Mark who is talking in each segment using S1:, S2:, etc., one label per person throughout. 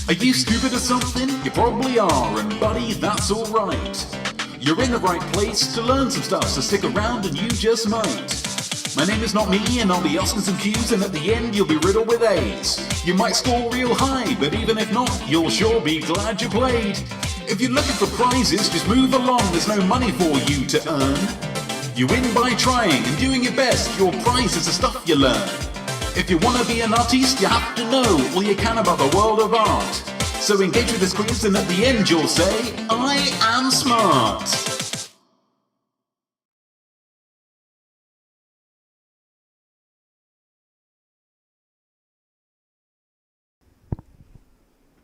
S1: Are you stupid or something? You probably are, and buddy, that's alright. You're in the right place to learn some stuff, so stick around and you just might. My name is Notme, and I'll be asking some Q's, and at the end you'll be riddled with A's. You might score real high, but even if not, you'll sure be glad you played. If you're looking for prizes, just move along, there's no money for you to earn. You win by trying and doing your best, your prize is the stuff you learn. If you want to be an artiste, you have to know all you can about the world of art. So engage with this quiz, and at the end you'll say, I am smart.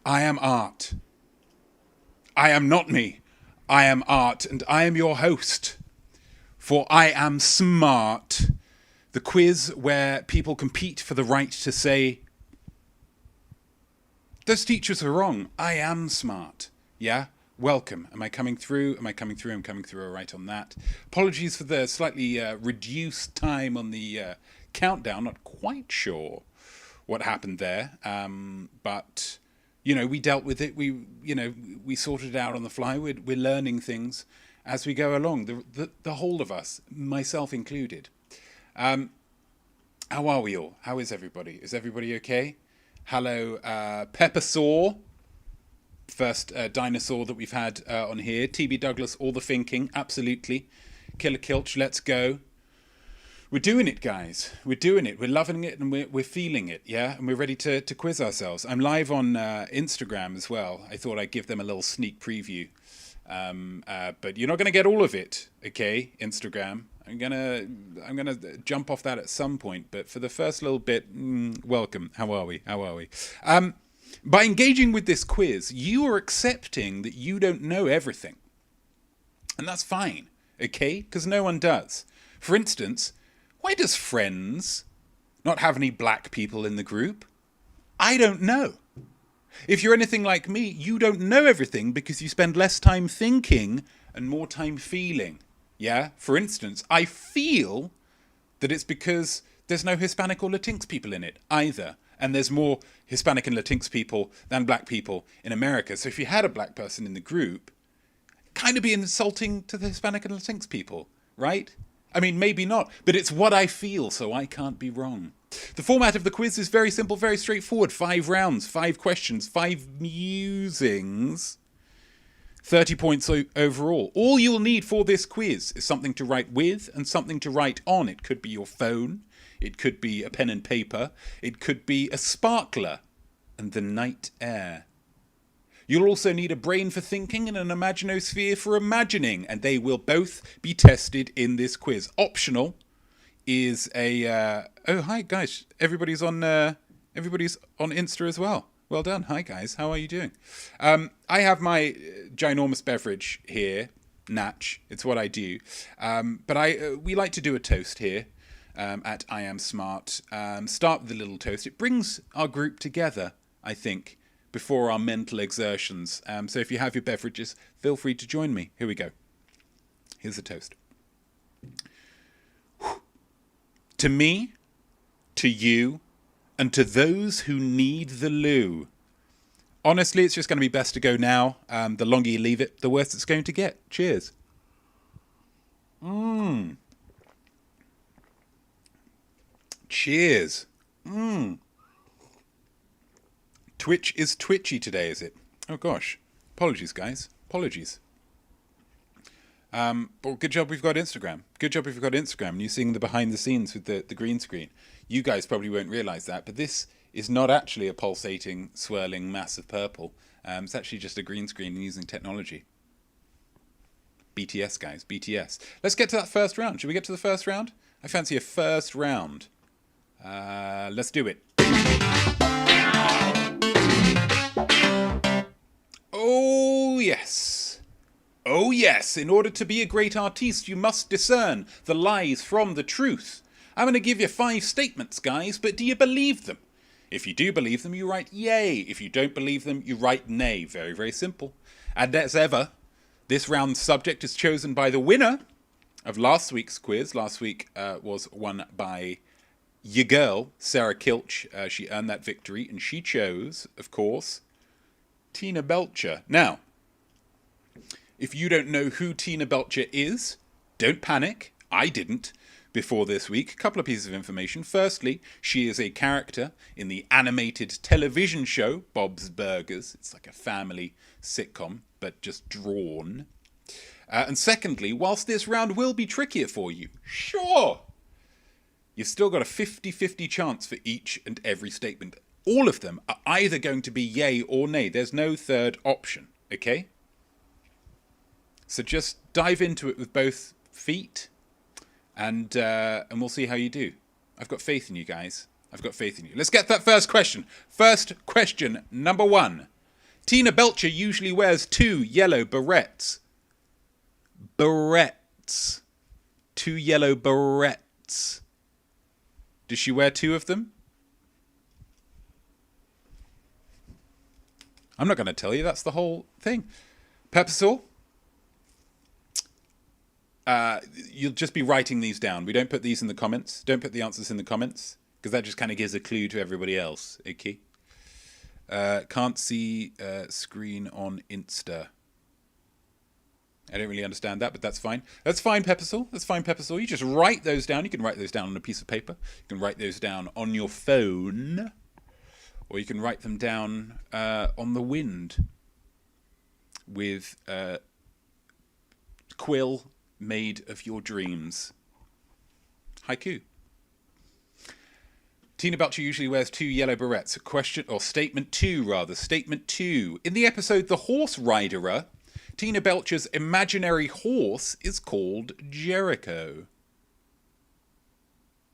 S2: I am art. I am not me. I am art, and I am your host. For I am SmART, the quiz where people compete for the right to say, those teachers are wrong. I am smart. Yeah? Welcome. Am I coming through? Am I coming through? I'm coming through all right on that. Apologies for the slightly reduced time on the countdown. Not quite sure what happened there. But, you know, we dealt with it. We sorted it out on the fly. We're learning things as we go along. The whole of us, myself included. How are we all? How is everybody? Is everybody okay? Hello, Peppersaw, first dinosaur that we've had on here. TB Douglas, all the thinking, absolutely. Killer Kilch, let's go. We're doing it, guys. We're doing it. We're loving it, and we're feeling it, yeah? And we're ready to quiz ourselves. I'm live on Instagram as well. I thought I'd give them a little sneak preview. But you're not going to get all of it, okay, Instagram. I'm gonna jump off that at some point, but for the first little bit, welcome. How are we? By engaging with this quiz, you are accepting that you don't know everything, and that's fine, okay? Because no one does. For instance, why does Friends not have any black people in the group? I don't know. If you're anything like me, you don't know everything because you spend less time thinking and more time feeling. Yeah, for instance, I feel that it's because there's no Hispanic or Latinx people in it either. And there's more Hispanic and Latinx people than black people in America. So if you had a black person in the group, kind of be insulting to the Hispanic and Latinx people, right? I mean, maybe not, but it's what I feel, so I can't be wrong. The format of the quiz is very simple, very straightforward. 5 rounds, 5 questions, 5 musings. 30 points overall. All you'll need for this quiz is something to write with and something to write on. It could be your phone. It could be a pen and paper. It could be a sparkler and the night air. You'll also need a brain for thinking and an imaginosphere for imagining, and they will both be tested in this quiz. Optional is a... oh, hi, guys. Everybody's on Insta as well. Well done. Hi, guys. How are you doing? I have my ginormous beverage here, Natch. It's what I do. But we like to do a toast here at I Am Smart. Start with the little toast. It brings our group together, I think, before our mental exertions. So if you have your beverages, feel free to join me. Here we go. Here's the toast. To me, to you, and to those who need the loo. Honestly, it's just going to be best to go now. The longer you leave it, the worse it's going to get. Cheers. Cheers. Twitch is twitchy today, is it? Oh, gosh. Apologies, guys. Apologies. But good job we've got Instagram. Good job we've got Instagram. And you're seeing the behind the scenes with the green screen. You guys probably won't realise that, but this is not actually a pulsating, swirling mass of purple. It's actually just a green screen using technology. BTS, guys. BTS. Let's get to that first round. Should we get to the first round? I fancy a first round. Let's do it. Oh, yes. Oh, yes. In order to be a great artiste, you must discern the lies from the truth. I'm going to give you 5 statements, guys, but do you believe them? If you do believe them, you write yay. If you don't believe them, you write nay. Very, very simple. And as ever, this round's subject is chosen by the winner of last week's quiz. Last week was won by your girl, Sarah Kilch. She earned that victory, and she chose, of course, Tina Belcher. Now, if you don't know who Tina Belcher is, don't panic. I didn't before this week. A couple of pieces of information. Firstly, she is a character in the animated television show Bob's Burgers. It's like a family sitcom, but just drawn. And secondly, whilst this round will be trickier for you, sure, you've still got a 50-50 chance for each and every statement. All of them are either going to be yay or nay. There's no third option, okay? So just dive into it with both feet, and we'll see how you do. I've got faith in you guys. I've got faith in you. Let's get that first question. First question, number 1. Tina Belcher usually wears 2 yellow barettes. Barettes. 2 yellow barettes. Does she wear 2 of them? I'm not going to tell you. That's the whole thing. Peppersaw? You'll just be writing these down. We don't put these in the comments. Don't put the answers in the comments, because that just kind of gives a clue to everybody else. Okay? Can't see screen on Insta. I don't really understand that, but that's fine. That's fine, Peppersaw. That's fine, Peppersaw. You just write those down. You can write those down on a piece of paper. You can write those down on your phone. Or you can write them down on the wind with quill made of your dreams. Haiku. Tina Belcher usually wears 2 yellow barettes. Question, or statement 2 rather. Statement 2. In the episode The Horse Riderer, Tina Belcher's imaginary horse is called Jericho.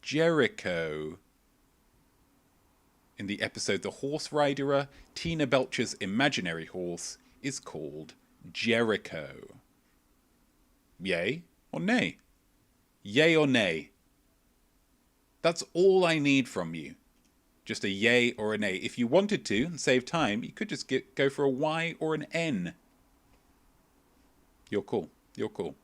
S2: Jericho. In the episode The Horse Riderer, Tina Belcher's imaginary horse is called Jericho. Yay or nay? Yay or nay? That's all I need from you. Just a yay or a nay. If you wanted to and save time, you could just go for a Y or an N. You're cool. You're cool.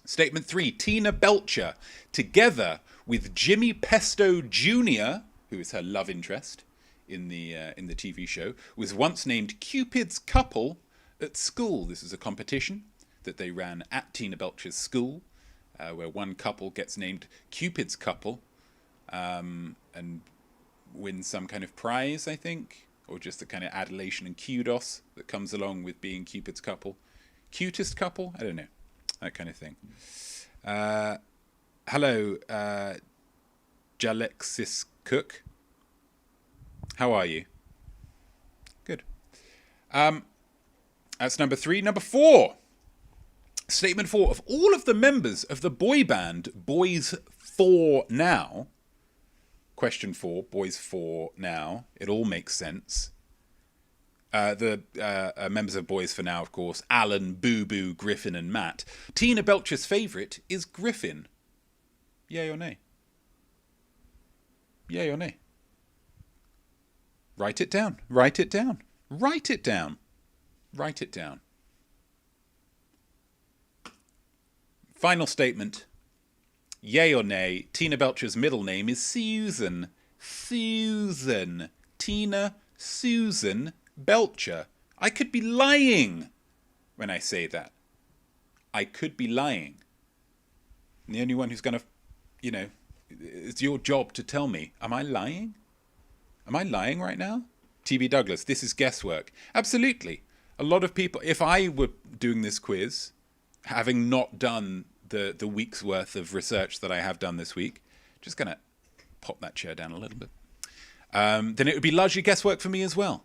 S2: Statement 3. Tina Belcher, together with Jimmy Pesto Jr., who is her love interest in the TV show, was once named Cupid's couple at school. This is a competition that they ran at Tina Belcher's school, where one couple gets named Cupid's couple and wins some kind of prize, I think, or just the kind of adulation and kudos that comes along with being Cupid's couple. Cutest couple? I don't know. That kind of thing. Hello, Jalexis Cook. How are you? Good. That's number 3. Number 4. Statement 4. Of all of the members of the boy band Boyz 4 Now, question 4, Boyz 4 Now, it all makes sense. The members of Boyz 4 Now, of course, Alan, Boo Boo, Griffin and Matt. Tina Belcher's favourite is Griffin. Yay or nay? Yay or nay? Write it down. Write it down. Write it down. Write it down. Final statement. Yay or nay? Tina Belcher's middle name is Susan. Susan. Tina Susan Belcher. I could be lying when I say that. I could be lying. And the only one who's going to, it's your job to tell me, am I lying? Am I lying right now? TB Douglas, this is guesswork. Absolutely. A lot of people, if I were doing this quiz, having not done the week's worth of research that I have done this week, just going to pop that chair down a little bit, then it would be largely guesswork for me as well.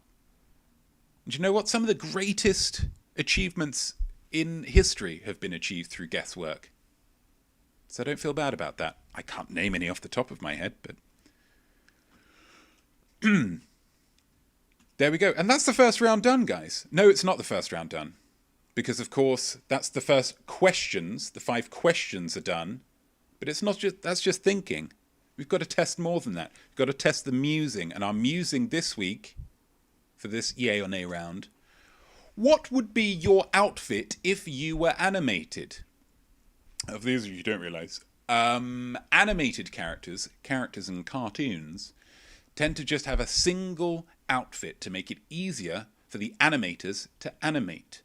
S2: And you know what? Some of the greatest achievements in history have been achieved through guesswork. So I don't feel bad about that. I can't name any off the top of my head, but there we go. And that's the first round done, guys. No, it's not the first round done. Because, of course, that's the first questions. The 5 questions are done. But it's not just, that's just thinking. We've got to test more than that. We've got to test the musing. And our musing this week, for this yay or nay round, what would be your outfit if you were animated? Of these, you don't realise. Animated characters in cartoons, tend to just have a single outfit to make it easier for the animators to animate.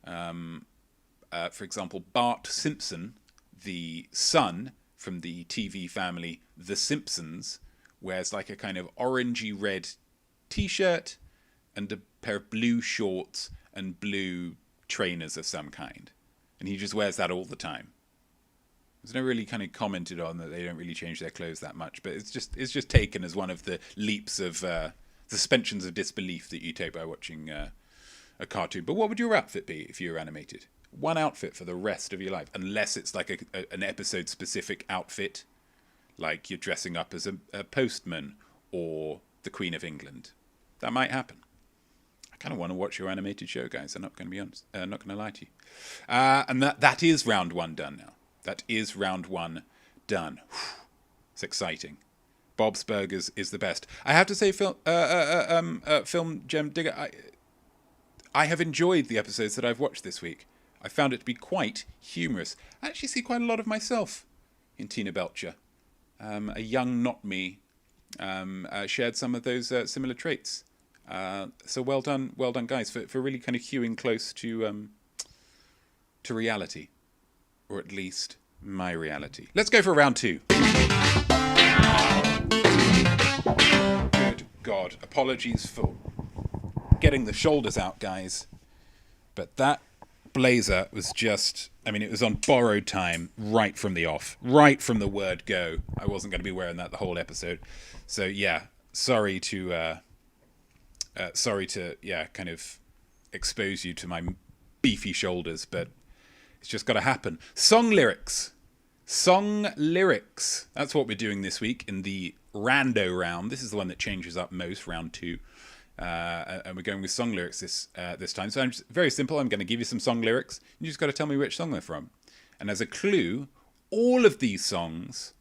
S2: For example, Bart Simpson, the son from the TV family The Simpsons, wears like a kind of orangey red t-shirt and a pair of blue shorts and blue trainers of some kind. And he just wears that all the time. There's no really kind of commented on that they don't really change their clothes that much, but it's just taken as one of the leaps of suspensions of disbelief that you take by watching a cartoon. But what would your outfit be if you were animated? One outfit for the rest of your life, unless it's like an episode-specific outfit, like you're dressing up as a postman or the Queen of England. That might happen. I kind of want to watch your animated show, guys. I'm not going to be honest. Not going to lie to you. And that is round one done now. That is round one done. It's exciting. Bob's Burgers is the best. I have to say, Film Gem Digger, I have enjoyed the episodes that I've watched this week. I found it to be quite humorous. I actually see quite a lot of myself in Tina Belcher. A young Notme shared some of those similar traits. So well done, guys, for really kind of hewing close to reality, or at least my reality. Let's go for round two. Good God, apologies for getting the shoulders out, guys, but that blazer was just, I mean, it was on borrowed time right from the off, right from the word go. I wasn't going to be wearing that the whole episode. So yeah, sorry to kind of expose you to my beefy shoulders, but it's just got to happen. Song lyrics. That's what we're doing this week in the rando round. This is the one that changes up most, round two. And we're going with song lyrics this time. So very simple. I'm going to give you some song lyrics. You just got to tell me which song they're from. And as a clue, all of these songs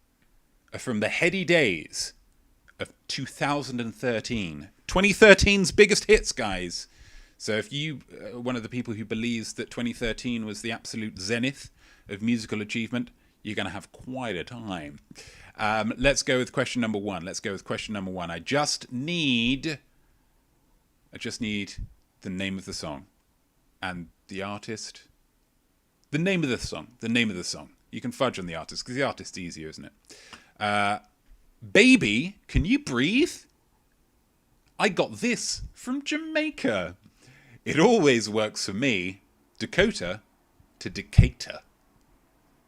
S2: are from the heady days of 2013. 2013's biggest hits, guys. So if you are one of the people who believes that 2013 was the absolute zenith of musical achievement, you're going to have quite a time. Let's go with question number one. I just need the name of the song and the artist. The name of the song. You can fudge on the artist because the artist's easier, isn't it? Baby, Can You Breathe? I got this from Jamaica. It always works for me. Dakota to Decatur.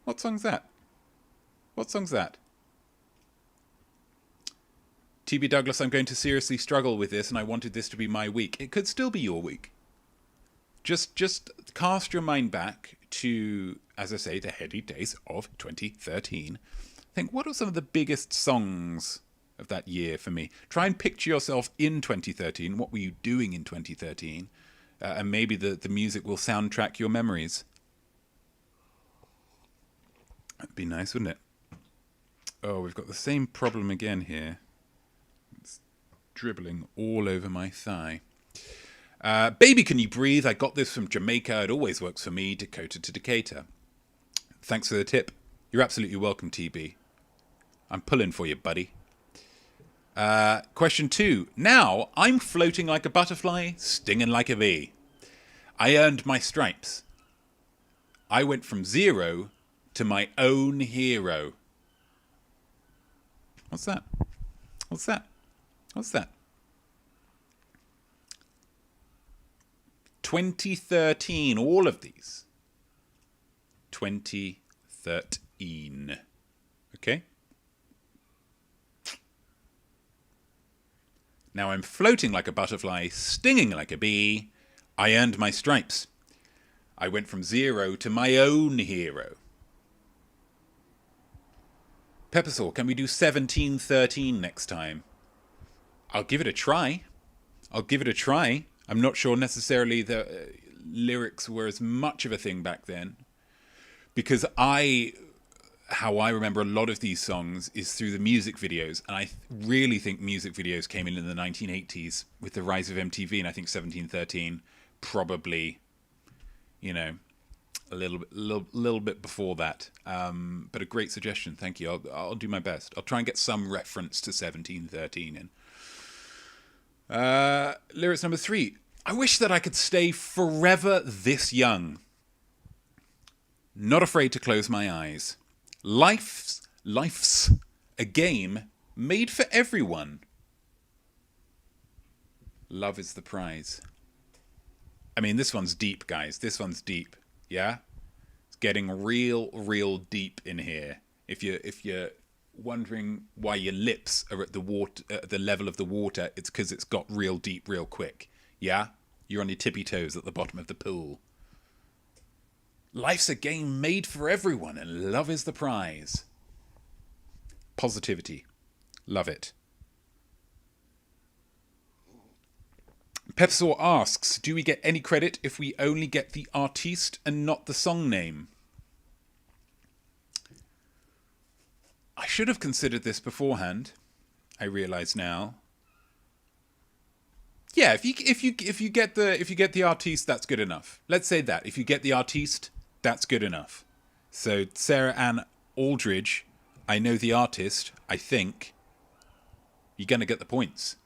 S2: What song's that? TB Douglas, I'm going to seriously struggle with this, and I wanted this to be my week. It could still be your week. Just cast your mind back to, as I say, the heady days of 2013. Think, what are some of the biggest songs of that year for me? Try and picture yourself in 2013. What were you doing in 2013? And maybe the music will soundtrack your memories. That'd be nice, wouldn't it? Oh, we've got the same problem again here. It's dribbling all over my thigh. Baby, Can You Breathe? I got this from Jamaica. It always works for me. Dakota to Decatur. Thanks for the tip. You're absolutely welcome, TB. I'm pulling for you, buddy. Question 2. Now, I'm floating like a butterfly, stinging like a bee. I earned my stripes. I went from zero to my own hero. What's that? 2013, all of these. 2013. Okay? Now I'm floating like a butterfly, stinging like a bee. I earned my stripes. I went from zero to my own hero. Peppersaw, can we do 1713 next time? I'll give it a try. I'm not sure necessarily the lyrics were as much of a thing back then, because how I remember a lot of these songs is through the music videos, and I really think music videos came in the 1980s with the rise of MTV, and I think 1713 probably, a little bit before that. But a great suggestion, thank you. I'll do my best. I'll try and get some reference to 1713 in. Lyrics number 3. I wish that I could stay forever this young. Not afraid to close my eyes. Life's a game made for everyone. Love is the prize. I mean, this one's deep, guys. This one's deep. Yeah? It's getting real deep in here. If you're wondering why your lips are at the level of the water, it's because it's got real deep real quick. Yeah? You're on your tippy toes at the bottom of the pool. Life's a game made for everyone, and love is the prize. Positivity. Love it. Pepsor asks, do we get any credit if we only get the artiste and not the song name? I should have considered this beforehand. I realise now. Yeah, if you get the artiste, that's good enough. Let's say that. If you get the artiste, that's good enough. So Sarah Ann Aldridge, I know the artist, I think. You're going to get the points.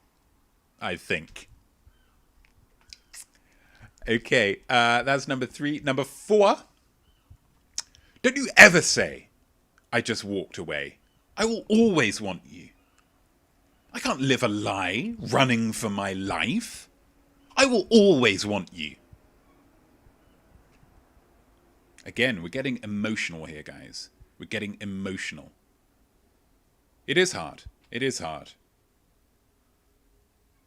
S2: I think. Okay, that's number 3. Number 4. Don't you ever say, I just walked away. I will always want you. I can't live a lie running for my life. I will always want you. Again, we're getting emotional here, guys. We're getting emotional. It is hard. It is hard.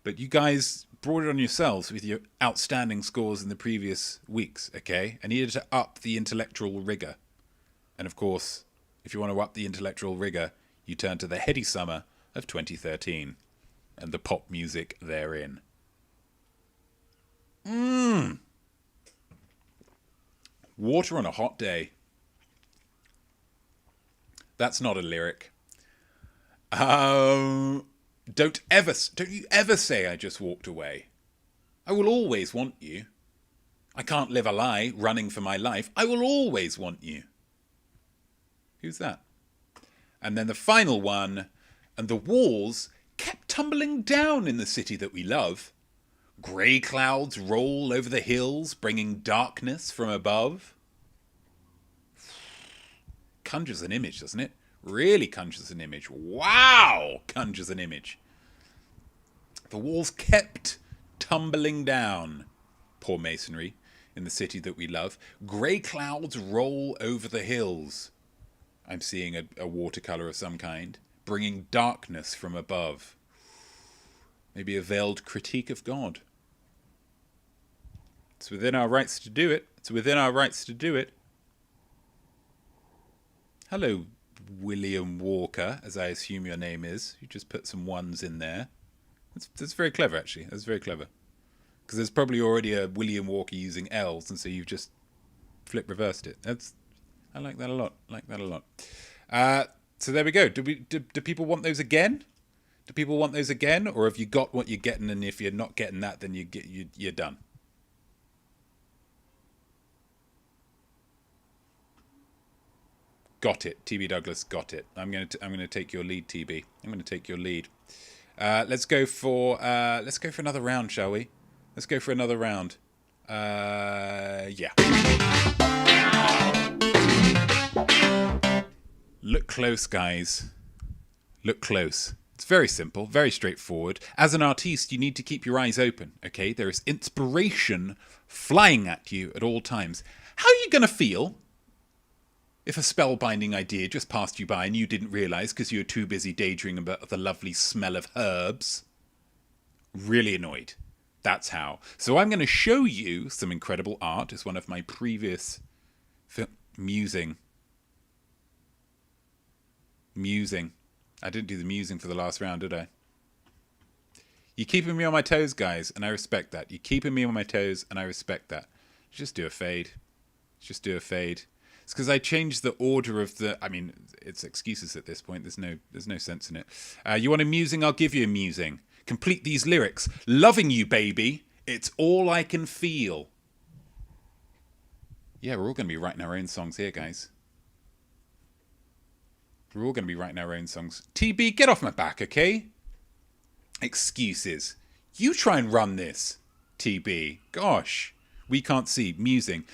S2: But you guys brought it on yourselves with your outstanding scores in the previous weeks, okay? I needed to up the intellectual rigor. And of course, if you want to up the intellectual rigor, you turn to the heady summer of 2013 and the pop music therein. Water on a hot day. That's not a lyric. Don't you ever say I just walked away. I will always want you. I can't live a lie running for my life. I will always want you. Who's that? And then the final one. And the walls kept tumbling down in the city that we love. Grey clouds roll over the hills, bringing darkness from above. Conjures an image, doesn't it? Really conjures an image. Wow! Conjures an image. The walls kept tumbling down. Poor masonry in the city that we love. Grey clouds roll over the hills. I'm seeing a watercolour of some kind. Bringing darkness from above. Maybe a veiled critique of God. It's within our rights to do it. It's within our rights to do it. Hello, William Walker, as I assume your name is. You just put some ones in there. That's very clever, actually. That's very clever. Because there's probably already a William Walker using L's, and so you've just flip-reversed it. I like that a lot. So there we go. Do people want those again? Do people want those again? Or have you got what you're getting, and if you're not getting that, then you're done? Got it. TB Douglas got it. I'm going to take your lead, TB. I'm going to take your lead. Let's go for another round, shall we? Let's go for another round. Yeah. Look close, guys. Look close. It's very simple, very straightforward. As an artiste, you need to keep your eyes open, okay? There is inspiration flying at you at all times. How are you going to feel if a spellbinding idea just passed you by and you didn't realise because you were too busy daydreaming about the lovely smell of herbs? Really annoyed. That's how. So I'm going to show you some incredible art. It's one of my previous musing. I didn't do the musing for the last round, did I? You're keeping me on my toes, guys, and I respect that. You're keeping me on my toes, and I respect that. Just do a fade. Just do a fade. It's because I changed the order of the... I mean, it's excuses at this point. There's no sense in it. You want a musing? I'll give you a musing. Complete these lyrics. Loving you, baby. It's all I can feel. Yeah, we're all going to be writing our own songs here, guys. We're all going to be writing our own songs. TB, get off my back, okay? Excuses. You try and run this, TB. Gosh, we can't see. Musing.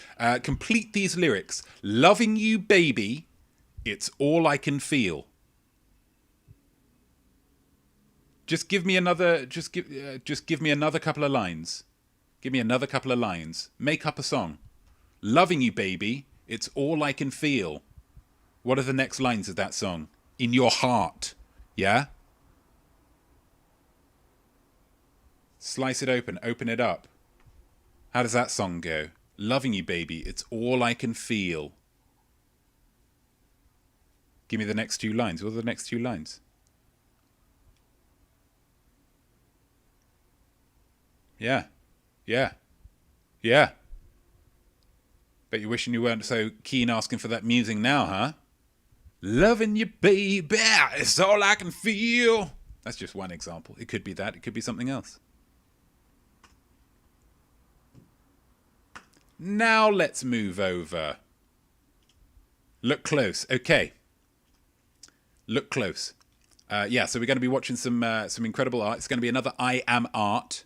S2: Complete these lyrics. Loving you, baby. It's all I can feel. Just give me another. Just give me another couple of lines. Give me another couple of lines. Make up a song. Loving you, baby. It's all I can feel. What are the next lines of that song? In your heart. Yeah? Slice it open. Open it up. How does that song go? Loving you, baby. It's all I can feel. Give me the next two lines. What are the next two lines? Yeah. Yeah. Yeah. Bet you're wishing you weren't so keen asking for that musing now, huh? Loving you, baby, it's all I can feel. That's just one example. It could be that. It could be something else. Now let's move over. Look close. Okay. Look close. Yeah, so we're going to be watching some incredible art. It's going to be another I Am Art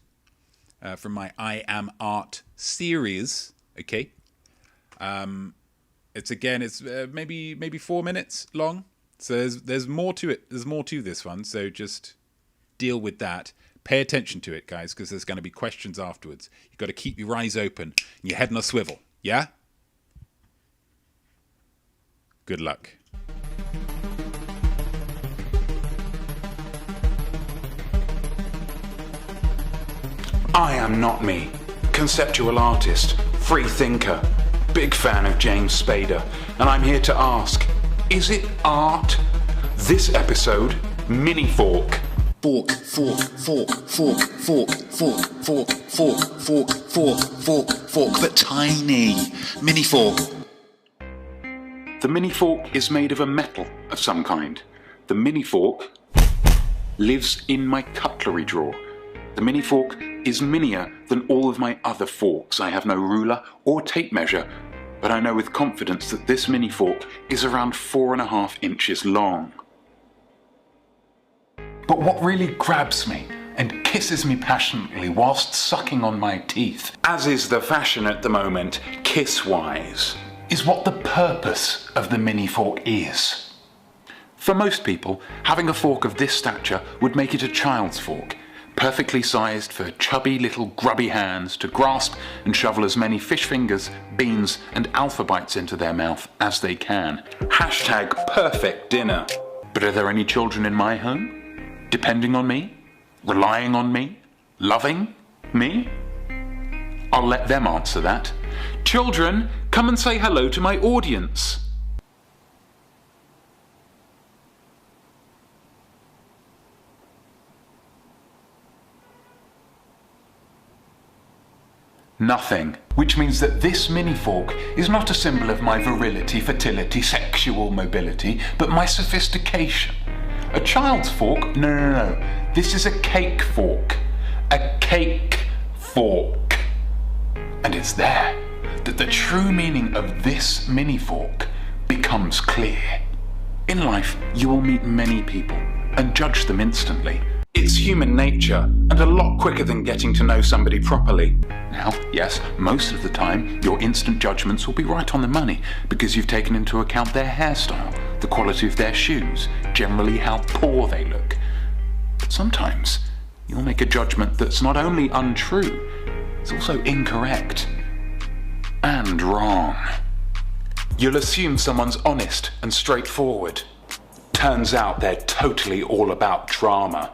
S2: from my I Am Art series. Okay. It's maybe 4 minutes long. So there's more to it. There's more to this one. So just deal with that. Pay attention to it, guys, because there's going to be questions afterwards. You've got to keep your eyes open and your head on a swivel. Yeah? Good luck.
S3: I am Notme, conceptual artist, free thinker, big fan of James Spader, and I'm here to ask, is it art? This episode, minifork.
S1: Fork, fork, fork, fork, fork, fork, fork, fork, fork, fork, fork, fork, but tiny. Mini fork.
S3: The minifork is made of a metal of some kind. The minifork lives in my cutlery drawer. The minifork is minier than all of my other forks. I have no ruler or tape measure, but I know with confidence that this minifork is around 4.5 inches long. But what really grabs me and kisses me passionately whilst sucking on my teeth, as is the fashion at the moment, kiss-wise, is what the purpose of the minifork is. For most people, having a fork of this stature would make it a child's fork, perfectly sized for chubby little grubby hands to grasp and shovel as many fish fingers, beans and alpha bites into their mouth as they can. Hashtag perfect dinner. But are there any children in my home? Depending on me? Relying on me? Loving me? I'll let them answer that. Children, come and say hello to my audience. Nothing, which means that this minifork is not a symbol of my virility, fertility, sexual mobility, but my sophistication. A child's fork? No. This is a cake fork. A cake fork. And it's there that the true meaning of this minifork becomes clear. In life, you will meet many people and judge them instantly. It's human nature, and a lot quicker than getting to know somebody properly. Now, yes, most of the time, your instant judgments will be right on the money, because you've taken into account their hairstyle, the quality of their shoes, generally how poor they look. But sometimes, you'll make a judgment that's not only untrue, it's also incorrect. And wrong. You'll assume someone's honest and straightforward. Turns out they're totally all about drama.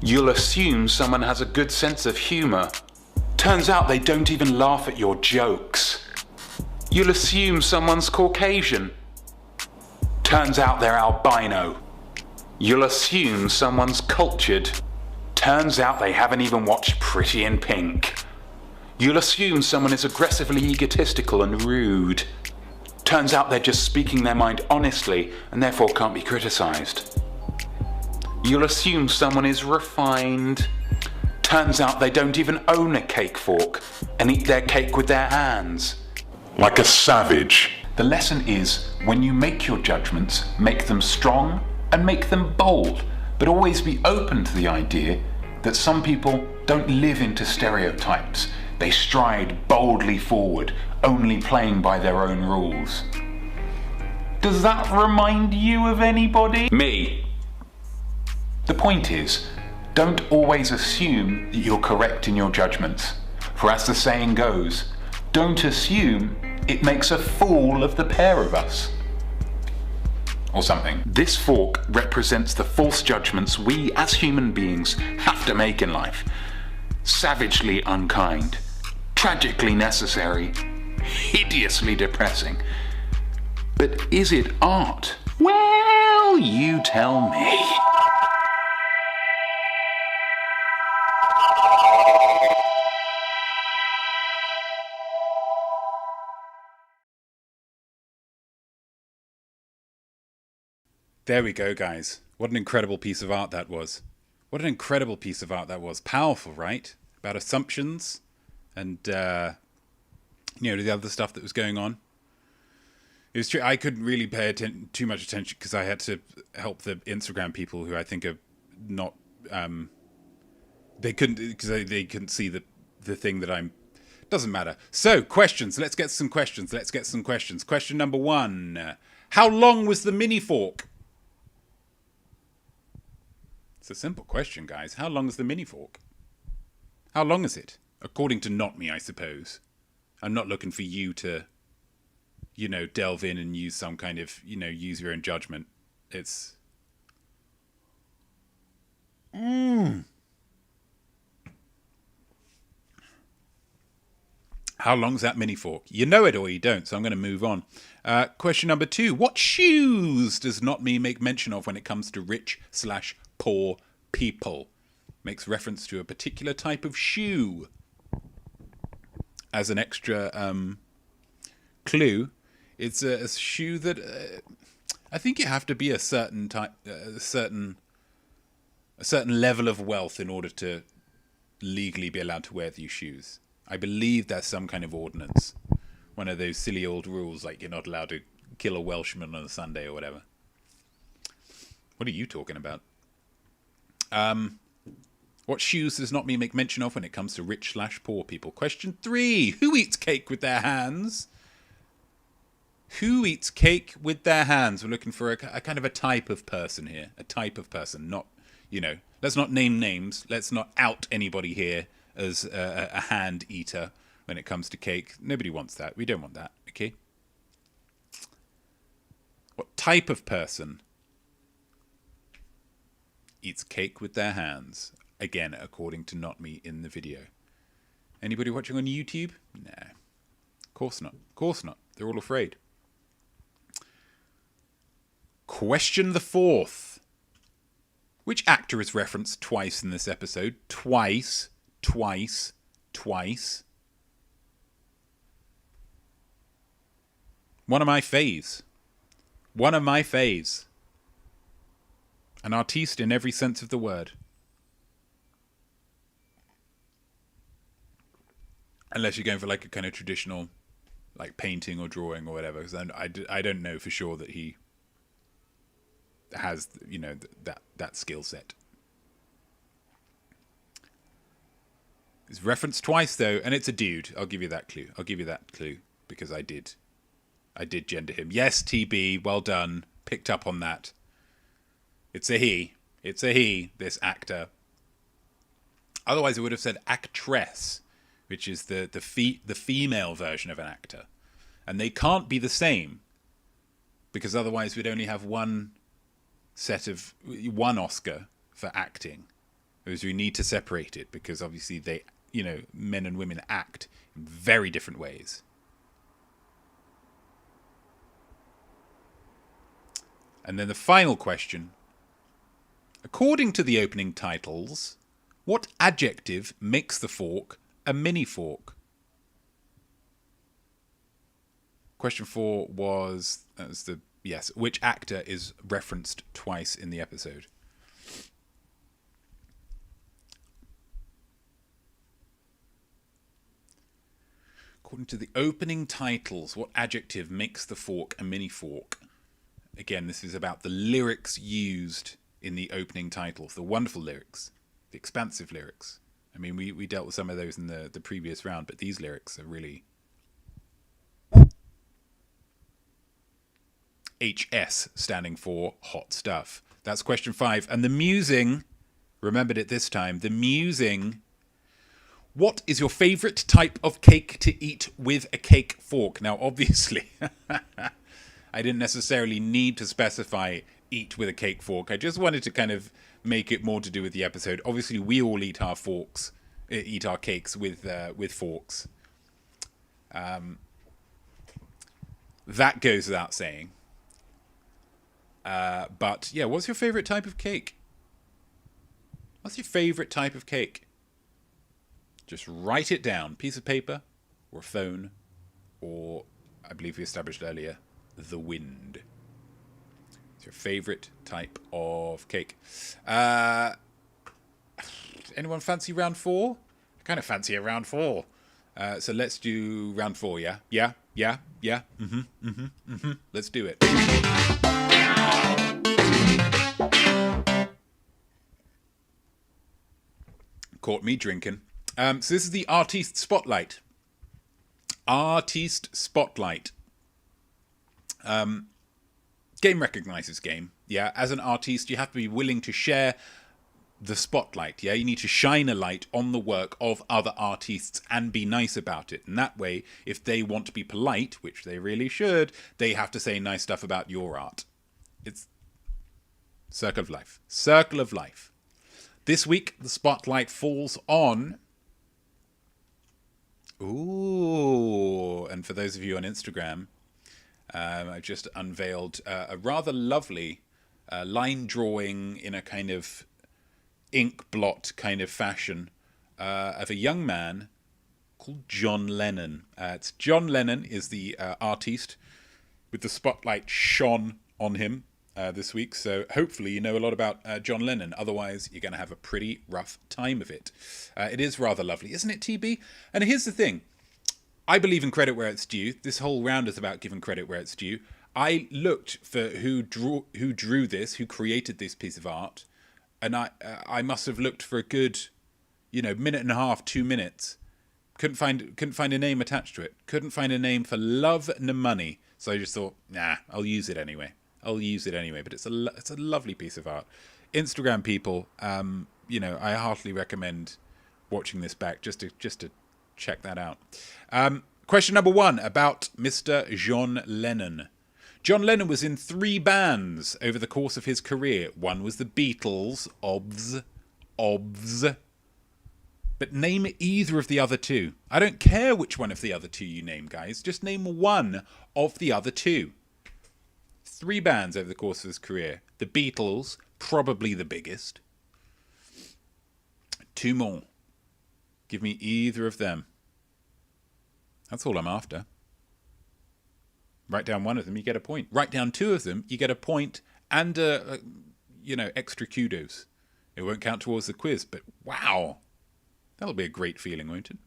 S3: You'll assume someone has a good sense of humour. Turns out they don't even laugh at your jokes. You'll assume someone's Caucasian. Turns out they're albino. You'll assume someone's cultured. Turns out they haven't even watched Pretty in Pink. You'll assume someone is aggressively egotistical and rude. Turns out they're just speaking their mind honestly and therefore can't be criticised. You'll assume someone is refined. Turns out they don't even own a cake fork and eat their cake with their hands. Like a savage. The lesson is, when you make your judgments, make them strong and make them bold, but always be open to the idea that some people don't live into stereotypes. They stride boldly forward, only playing by their own rules. Does that remind you of anybody? Me. The point is, don't always assume that you're correct in your judgments. For as the saying goes, don't assume, it makes a fool of the pair of us. Or something. This fork represents the false judgments we as human beings have to make in life. Savagely unkind, tragically necessary, hideously depressing. But is it art? Well, you tell me.
S2: There we go, guys. What an incredible piece of art that was. What an incredible piece of art that was. Powerful, right? About assumptions and, the other stuff that was going on. It was true. I couldn't really pay too much attention because I had to help the Instagram people who I think are not... they couldn't see the thing that I'm... Doesn't matter. So, questions. Let's get some questions. Question number 1. How long was the mini fork? It's a simple question, guys. How long is the mini fork? How long is it? According to Notme, I suppose. I'm not looking for you to, delve in and use some kind of, use your own judgment. It's... How long's that mini fork? You know it or you don't, so I'm going to move on. Question number 2. What shoes does Notme make mention of when it comes to rich/poor people? Makes reference to a particular type of shoe. As an extra clue, it's a shoe that I think you have to be a certain type, a certain level of wealth in order to legally be allowed to wear these shoes. I believe there's some kind of ordinance. One of those silly old rules, like you're not allowed to kill a Welshman on a Sunday or whatever. What are you talking about? What shoes does Notme make mention of when it comes to rich/poor people? Question 3. Who eats cake with their hands? Who eats cake with their hands? We're looking for a kind of a type of person here. A type of person. Not, let's not name names. Let's not out anybody here as a hand eater when it comes to cake. Nobody wants that. We don't want that, okay? What type of person eats cake with their hands? Again, according to Notme in the video. Anybody watching on YouTube? Nah. Of course not. Of course not. They're all afraid. Question the 4th. Which actor is referenced twice in this episode? Twice. One of my faves. An artiste in every sense of the word. Unless you're going for like a kind of traditional, like painting or drawing or whatever. Because I don't know for sure that he has, that skill set. It's referenced twice though, and it's a dude. I'll give you that clue because I did gender him. Yes, TB, well done. Picked up on that. It's a he. This actor. Otherwise, it would have said actress, which is the female version of an actor, and they can't be the same because otherwise we'd only have one Oscar for acting. Because we need to separate it because obviously they, men and women act in very different ways. And then the final question. According to the opening titles, what adjective makes the fork a mini fork? Question 4 was which actor is referenced twice in the episode? According to the opening titles, what adjective makes the fork a mini fork? Again, this is about the lyrics used in the opening titles, the wonderful lyrics. expansive lyrics. I mean, we dealt with some of those in the previous round, but these lyrics are really... HS standing for hot stuff. That's question 5. And the musing, remembered it this time, the musing... What is your favourite type of cake to eat with a cake fork? Now, obviously, I didn't necessarily need to specify eat with a cake fork. I just wanted to kind of make it more to do with the episode. Obviously, we all eat our cakes with forks. That goes without saying. But yeah, what's your favourite type of cake? What's your favourite type of cake? Just write it down. Piece of paper or phone or, I believe we established earlier, the wind. It's your favourite type of cake. Anyone fancy round 4? I kind of fancy a round 4. So let's do round 4, yeah? Yeah? Let's do it. Caught me drinking. So this is the Artiste Spotlight. Artiste Spotlight. Game recognizes game. Yeah, as an artiste, you have to be willing to share the spotlight. Yeah, you need to shine a light on the work of other artists and be nice about it. And that way, if they want to be polite, which they really should, they have to say nice stuff about your art. It's circle of life. Circle of life. This week, the spotlight falls on... Ooh, and for those of you on Instagram, I've just unveiled a rather lovely line drawing in a kind of ink blot kind of fashion of a young man called John Lennon. It's John Lennon is the artiste with the spotlight shone on him this week. So hopefully you know a lot about John Lennon. Otherwise, you're going to have a pretty rough time of it. It is rather lovely, isn't it, TB? And here's the thing. I believe in credit where it's due. This whole round is about giving credit where it's due. I looked for who drew this, who created this piece of art, and I must have looked for a good, minute and a half, 2 minutes. Couldn't find a name attached to it. Couldn't find a name for love nor money. So I just thought, nah, I'll use it anyway. But it's a lovely piece of art. Instagram people, I heartily recommend watching this back just to check that out. Question number 1 about Mr. John Lennon. John Lennon was in 3 bands over the course of his career. One was the Beatles, obvs. But name either of the other 2. I don't care which one of the other 2 you name, guys. Just name one of the other 2. 3 bands over the course of his career. The Beatles, probably the biggest. 2 more. Give me either of them. That's all I'm after. Write down one of them, you get a point. Write down 2 of them, you get a point and, extra kudos. It won't count towards the quiz, but wow. That'll be a great feeling, won't it?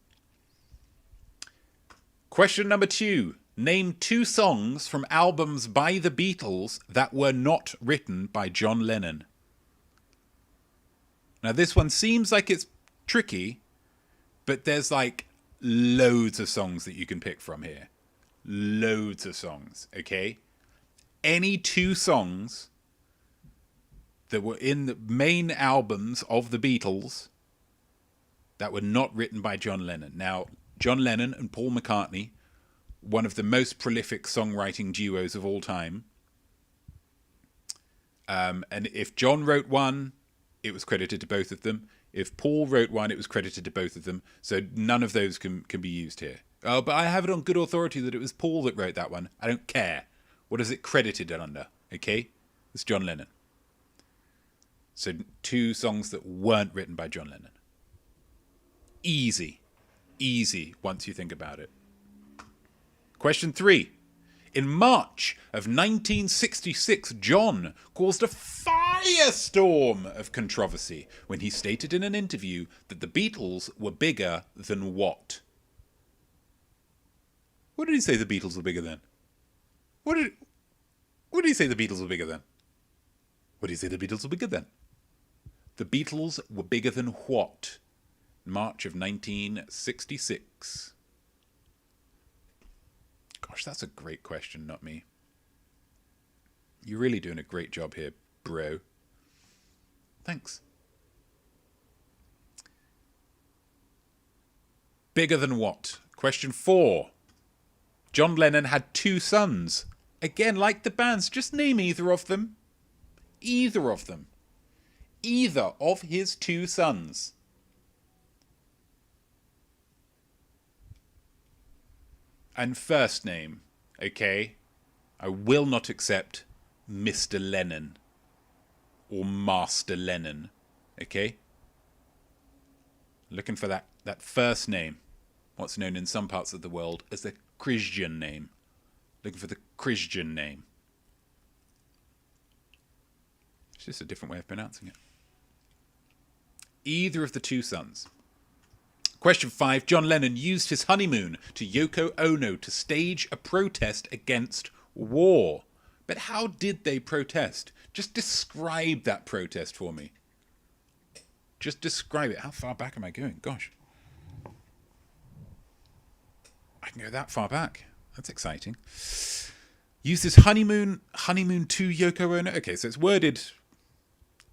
S2: Question number 2. Name 2 songs from albums by the Beatles that were not written by John Lennon. Now, this one seems like it's tricky, but there's loads of songs that you can pick from here. Loads of songs, okay? Any 2 songs that were in the main albums of the Beatles that were not written by John Lennon. Now, John Lennon and Paul McCartney, one of the most prolific songwriting duos of all time. And if John wrote one, it was credited to both of them. If Paul wrote one, it was credited to both of them. So none of those can be used here. Oh, but I have it on good authority that it was Paul that wrote that one. I don't care. What is it credited under? Okay? It's John Lennon. So 2 songs that weren't written by John Lennon. Easy. Easy once you think about it. Question 3. In March of 1966, John caused a firestorm of controversy when he stated in an interview that the Beatles were bigger than what? What did he say the Beatles were bigger than? What did he say the Beatles were bigger than? What did he say the Beatles were bigger than? The Beatles were bigger than what? March of 1966. Gosh, that's a great question, not me. You're really doing a great job here, bro. Thanks. Bigger than what? Question 4. John Lennon had 2 sons. Again, like the bands, just name either of them. Either of them. Either of his 2 sons. And first name, okay? I will not accept Mr. Lennon or Master Lennon, okay? Looking for that first name, what's known in some parts of the world as the Christian name. Looking for the Christian name. It's just a different way of pronouncing it. Either of the 2 sons. Question 5. John Lennon used his honeymoon to Yoko Ono to stage a protest against war. But how did they protest? Just describe that protest for me. Just describe it. How far back am I going? Gosh. I can go that far back. That's exciting. Used his honeymoon to Yoko Ono. Okay, so it's worded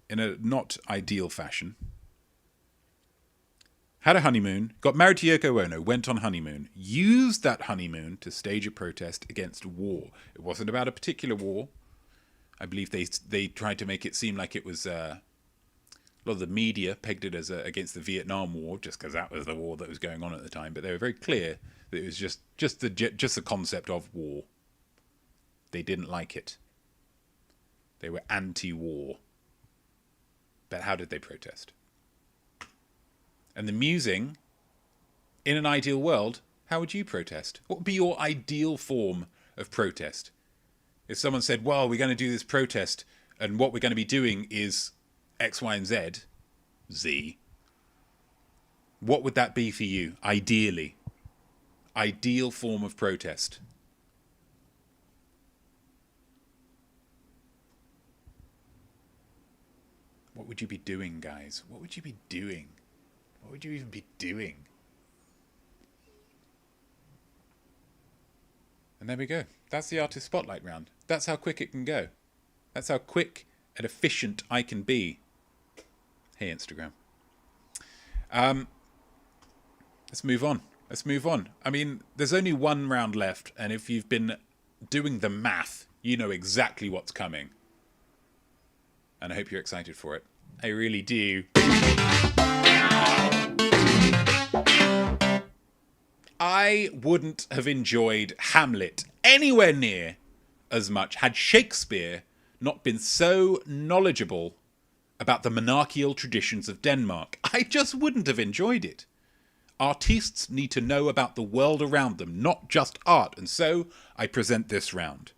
S2: in a not ideal fashion. Had a honeymoon, got married to Yoko Ono, went on honeymoon, used that honeymoon to stage a protest against war. It wasn't about a particular war. I believe they tried to make it seem like it was a lot of the media pegged it as against the Vietnam War, just because that was the war that was going on at the time. But they were very clear that it was just the concept of war. They didn't like it. They were anti-war. But how did they protest? And the musing, in an ideal world, how would you protest? What would be your ideal form of protest? If someone said, well, we're going to do this protest, and what we're going to be doing is X, Y, and Z, Z, what would that be for you, ideally? Ideal form of protest. What would you be doing, guys? What would you be doing? What would you even be doing? And there we go. That's the artist spotlight round. That's how quick it can go. That's how quick and efficient I can be. Hey, Instagram. Let's move on. Let's move on. I mean, there's only one round left, and if you've been doing the math, you know exactly what's coming. And I hope you're excited for it. I really do. I wouldn't have enjoyed Hamlet anywhere near as much had Shakespeare not been so knowledgeable about the monarchical traditions of Denmark. I just wouldn't have enjoyed it. Artists need to know about the world around them, not just art. And so I present this round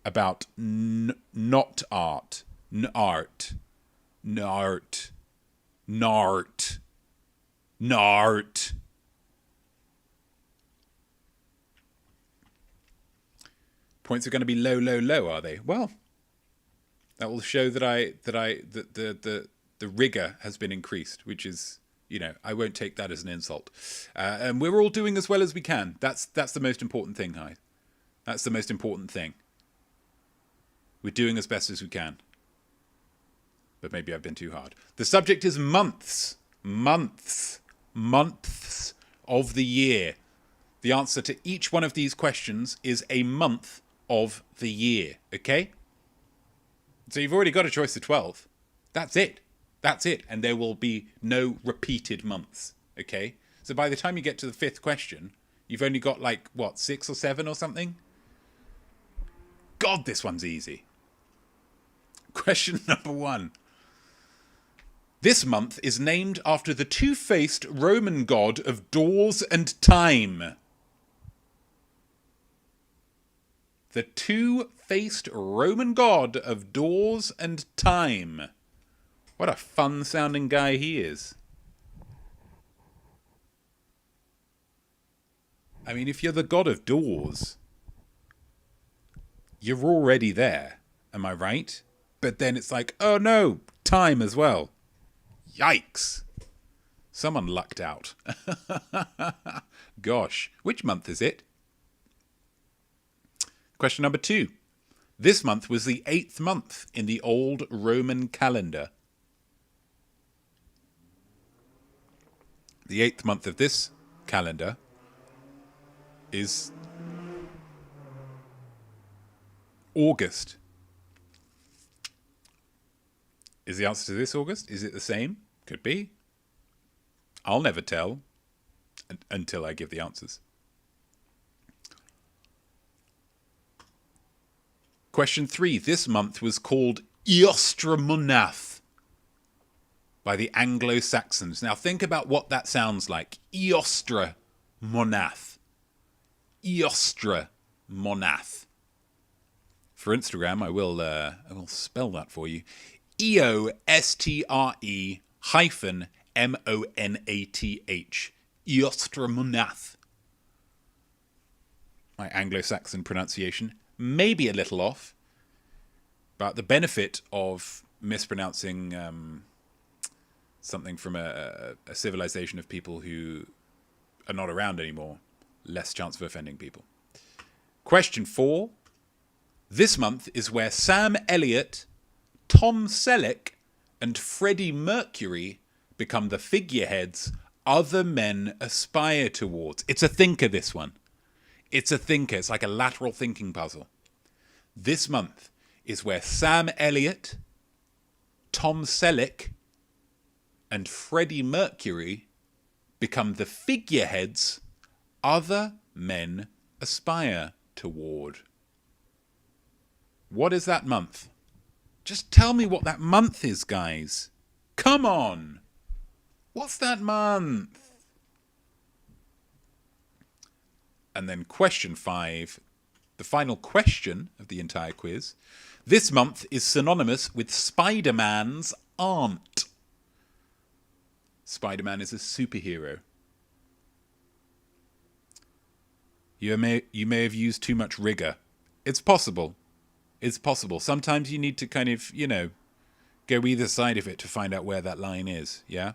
S2: about not art, nart, nart, nart, nart. Points are going to be low, low, low, are they? Well, that will show that the rigor has been increased, which is, you know, I won't take that as an insult. And we're all doing as well as we can. That's the most important thing, Hyde. That's the most important thing. We're doing as best as we can. But maybe I've been too hard. The subject is months. Months. Months of the year. The answer to each one of these questions is a month of the year. Okay? So you've already got a choice of 12. That's it. That's it. And there will be no repeated months. Okay? So by the time you get to the 5th question, you've only got like, what, 6 or 7 or something? God, this one's easy. Question number 1. This month is named after the two-faced Roman god of doors and time. The two-faced Roman god of doors and time. What a fun-sounding guy he is. I mean, if you're the god of doors, you're already there. Am I right? But then it's like, oh no, time as well. Yikes. Someone lucked out. Gosh, which month is it? Question number 2. This month was the 8th month in the old Roman calendar. The 8th month of this calendar is August. Is the answer to this August? Is it the same? Could be. I'll never tell until I give the answers. Question 3. This month was called Eostre-monath by the Anglo Saxons. Now think about what that sounds like. Eostre-monath. Eostre-monath. For Instagram, I will spell that for you. Eostre hyphen monath. Eostre-monath. My Anglo-Saxon pronunciation may be a little off, but the benefit of mispronouncing something from a civilization of people who are not around anymore, less chance of offending people. Question 4. This month is where Sam Elliott, Tom Selleck, and Freddie Mercury become the figureheads other men aspire towards. It's a thinker, this one. It's a thinker. It's like a lateral thinking puzzle. This month is where Sam Elliott, Tom Selleck, and Freddie Mercury become the figureheads other men aspire toward. What is that month? Just tell me what that month is, guys. Come on. What's that month? And then question 5, the final question of the entire quiz. This month is synonymous with Spider-Man's aunt. Spider-Man is a superhero. You may have used too much rigor. It's possible. It's possible. Sometimes you need to kind of, go either side of it to find out where that line is, yeah?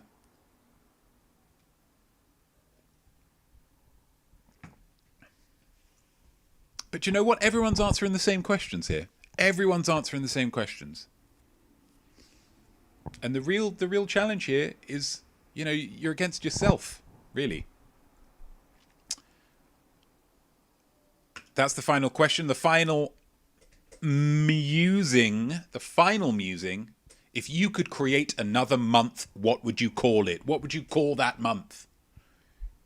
S2: But you know what? Everyone's answering the same questions here. Everyone's answering the same questions. And the real challenge here is, you're against yourself, really. That's the final question. The final musing. If you could create another month, what would you call it? What would you call that month?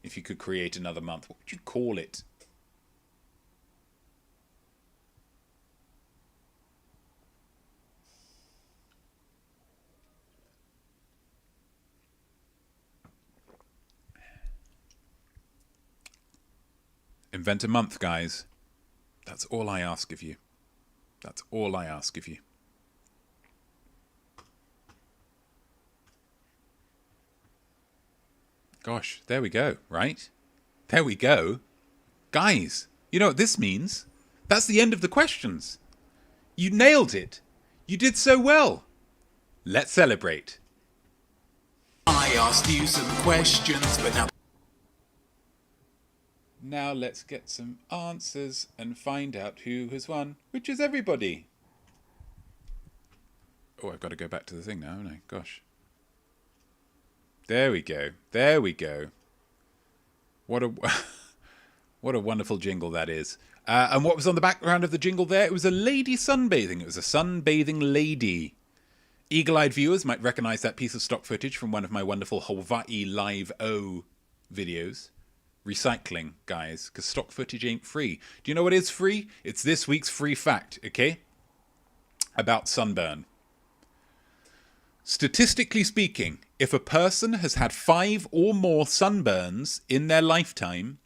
S2: If you could create another month, what would you call it? Invent a month, guys. That's all I ask of you. That's all I ask of you. Gosh, there we go, right? There we go. Guys, you know what this means? That's the end of the questions. You nailed it. You did so well. Let's celebrate.
S1: I asked you some questions, but
S2: Now let's get some answers and find out who has won, which is everybody. Oh, I've got to go back to the thing now, haven't I? Gosh. There we go. There we go. What a what a wonderful jingle that is. And what was on the background of the jingle there? It was a lady sunbathing. It was a sunbathing lady. Eagle-eyed viewers might recognize that piece of stock footage from one of my wonderful Hawaii Live-O videos. Recycling, guys, because stock footage ain't free. Do you know what is free? It's this week's free fact, okay? About sunburn. Statistically speaking, if a person has had 5 or more sunburns in their lifetime,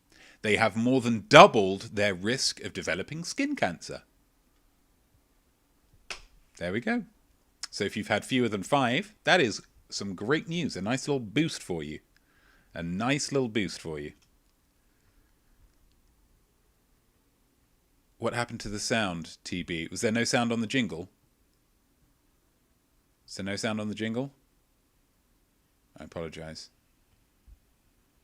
S2: they have more than doubled their risk of developing skin cancer. There we go. So if you've had fewer than 5, that is some great news. A nice little boost for you. A nice little boost for you. What happened to the sound, TB? Was there no sound on the jingle? Is there no sound on the jingle? I apologise.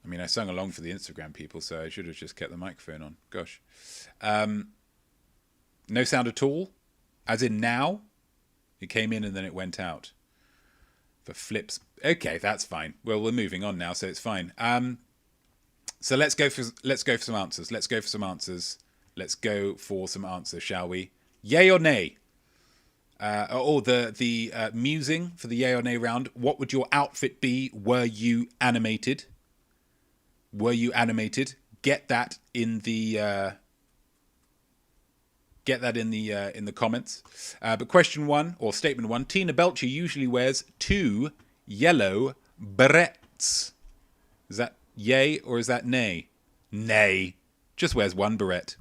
S2: I mean, I sung along for the Instagram people, so I should have just kept the microphone on. Gosh. No sound at all, as in now. It came in and then it went out. For flips. Okay, that's fine. Well, we're moving on now, so it's fine. So let's go for some answers. Let's go for some answers, shall we? Yay or nay? The musing for the yay or nay round. What would your outfit be? Were you animated? Get that in the comments. But question 1 or statement 1: Tina Belcher usually wears 2 yellow barettes. Is that yay or is that nay? Nay. Just wears 1 barrette.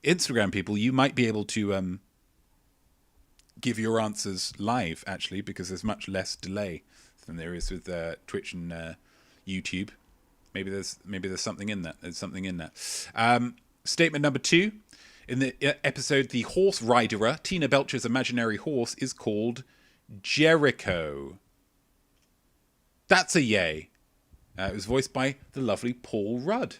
S2: Instagram people, you might be able to give your answers live, actually, because there's much less delay than there is with Twitch and YouTube. Maybe there's something in that. Statement number 2. In the episode The Horse Riderer, Tina Belcher's imaginary horse is called Jericho. That's a yay. It was voiced by the lovely Paul Rudd.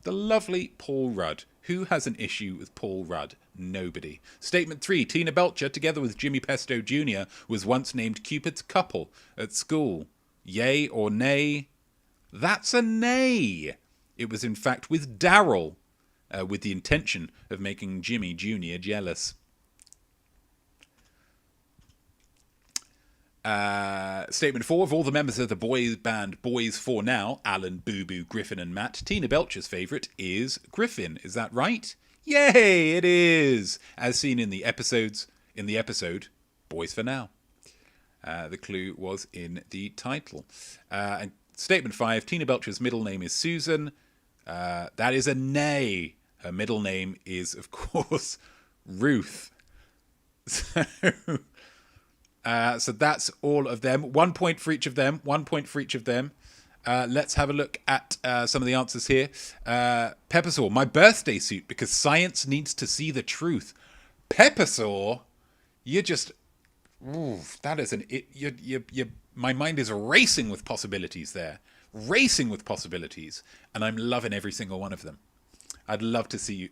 S2: Who has an issue with Paul Rudd? Nobody. Statement 3. Tina Belcher, together with Jimmy Pesto Jr., was once named Cupid's couple at school. Yay or nay? That's a nay. It was in fact with Daryl, with the intention of making Jimmy Jr. jealous. Statement 4. Of all the members of the boys band Boyz 4 now, Alan, Boo Boo, Griffin and Matt, Tina Belcher's favourite is Griffin. Is that right? Yay, it is! As seen in the episode Boyz 4 Now. The clue was in the title. And statement 5. Tina Belcher's middle name is Susan. That is a nay. Her middle name is, of course, Ruth. So that's all of them. 1 point for each of them. Let's have a look at some of the answers here. Peppersaw, my birthday suit, because science needs to see the truth. Peppersaw, you're just... Ooh, that is my mind is racing with possibilities there. And I'm loving every single one of them. I'd love to see you.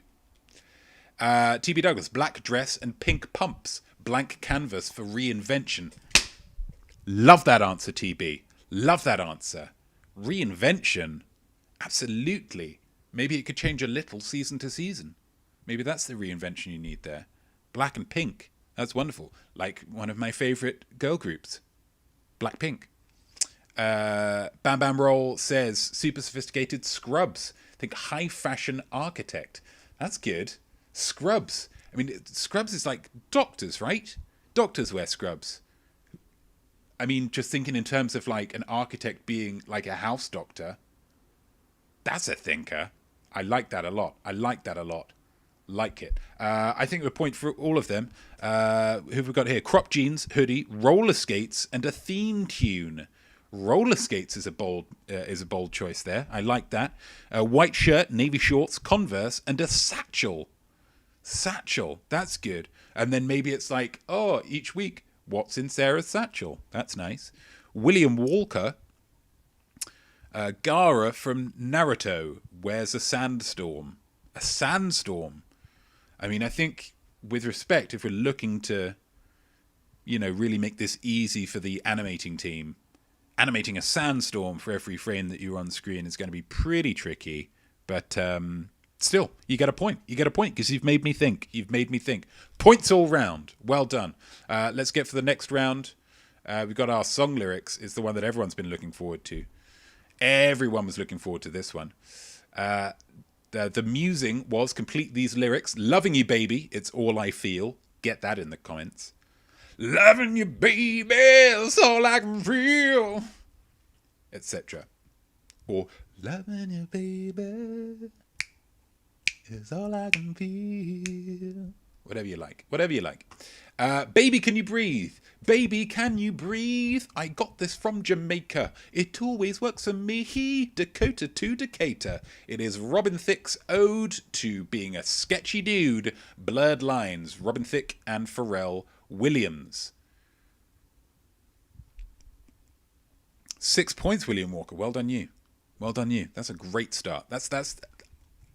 S2: TB Douglas, black dress and pink pumps. Blank canvas for reinvention. Love that answer, TB. Love that answer. Reinvention? Absolutely. Maybe it could change a little season to season. Maybe that's the reinvention you need there. Black and pink. That's wonderful. Like one of my favourite girl groups. Blackpink. Bam Bam Roll says, super sophisticated scrubs. Think high fashion architect. That's good. Scrubs. I mean, scrubs is like doctors, right? Doctors wear scrubs. I mean, just thinking in terms of like an architect being like a house doctor. That's a thinker. I like that a lot. Like it. I think the point for all of them. Who have we got here? Crop jeans, hoodie, roller skates, and a theme tune. Roller skates is a bold choice there. I like that. White shirt, navy shorts, Converse, and a satchel. Satchel, that's good. And then maybe it's like, oh, each week, what's in Sarah's satchel? That's nice. William Walker, Gara from Naruto wears a sandstorm. A sandstorm. I mean, I think with respect, if we're looking to, really make this easy for the animating team, animating a sandstorm for every frame that you're on screen is going to be pretty tricky. But still, you get a point. Because you've made me think. Points all round. Well done. Let's get for the next round. We've got our song lyrics. It's the one that everyone's been looking forward to. Everyone was looking forward to this one. The musing was complete these lyrics. Loving you, baby. It's all I feel. Get that in the comments. Loving you, baby. It's all I can feel. Etc. Or loving you, baby. It's all I can feel. Whatever you like. Baby, can you breathe? Baby, can you breathe? I got this from Jamaica. It always works for me. Dakota to Decatur. It is Robin Thicke's ode to being a sketchy dude. Blurred Lines. 'Robin Thicke and Pharrell Williams. 6 points, William Walker. Well done you. Well done you. That's a great start. That's.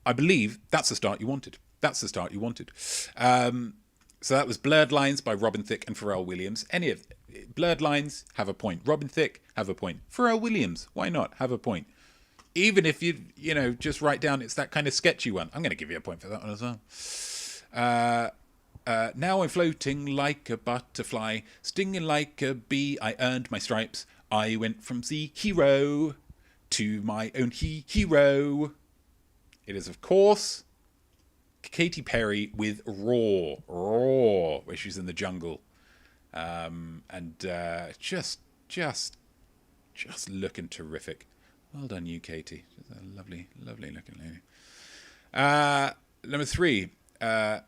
S2: I believe that's the start you wanted. That's the start you wanted. So that was Blurred Lines by Robin Thicke and Pharrell Williams. Any of Blurred Lines, have a point. Robin Thicke, have a point. Pharrell Williams, why not? Have a point. Even if you just write down it's that kind of sketchy one. I'm going to give you a point for that one as well. Now I'm floating like a butterfly, stinging like a bee. I earned my stripes. I went from the hero to my own hero. It is, of course, Katy Perry with Raw, where she's in the jungle, and just looking terrific. Well done, you, Katy. She's a lovely looking lady. Number 3. I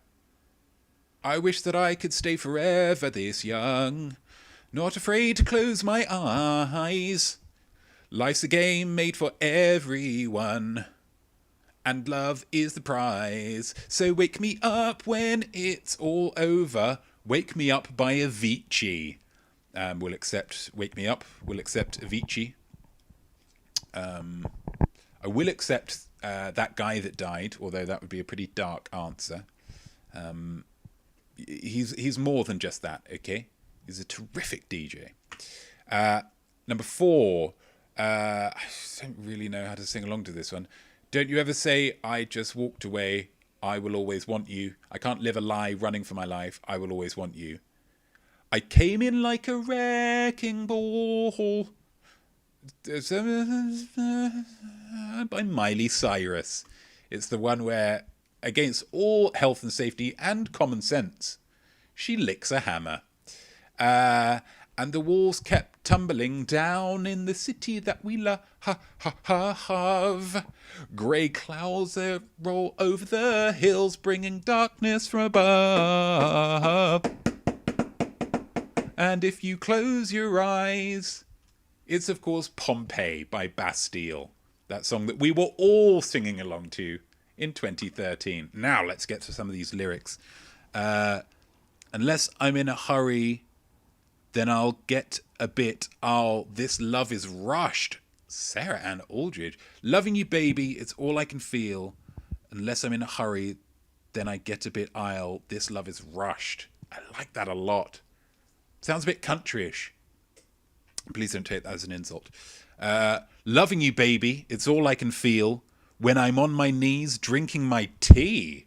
S2: wish that I could stay forever this young, not afraid to close my eyes. Life's a game made for everyone, and love is the prize. So wake me up when it's all over. Wake me up by Avicii. We'll accept Wake Me Up. We'll accept Avicii. I will accept That Guy That Died, although that would be a pretty dark answer. He's more than just that, okay? He's a terrific DJ. Number 4. I don't really know how to sing along to this one. Don't you ever say, I just walked away, I will always want you. I can't live a lie running for my life, I will always want you. I came in like a wrecking ball. By Miley Cyrus. It's the one where, against all health and safety and common sense, she licks a hammer. And the walls kept tumbling down in the city that we love. Grey clouds roll over the hills, bringing darkness from above. And if you close your eyes, it's of course Pompeii by Bastille. That song that we were all singing along to in 2013. Now let's get to some of these lyrics. Unless I'm in a hurry, then I'll get a bit. This love is rushed. Sarah Ann Aldridge. Loving you, baby, it's all I can feel. Unless I'm in a hurry, then I get a bit. This love is rushed. I like that a lot. Sounds a bit countryish. Please don't take that as an insult. Loving you, baby, it's all I can feel. When I'm on my knees drinking my tea.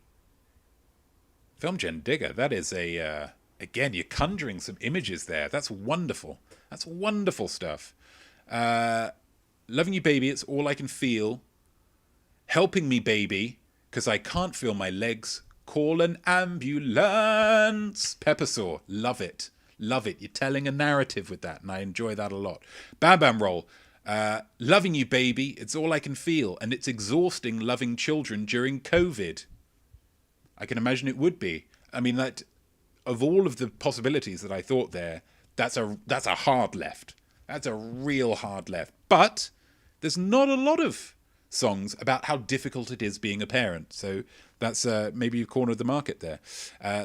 S2: Film Gen Digger, that is a... Again, you're conjuring some images there. That's wonderful. That's wonderful stuff. Loving you, baby, it's all I can feel. Helping me, baby, because I can't feel my legs. Call an ambulance. Pepper Saw, love it. Love it. You're telling a narrative with that, and I enjoy that a lot. Bam Bam Roll. Loving you, baby, it's all I can feel. And it's exhausting loving children during COVID. I can imagine it would be. I mean, that... Of all of the possibilities that I thought there, that's a hard left. That's a real hard left. But there's not a lot of songs about how difficult it is being a parent. So that's maybe you've cornered the market there.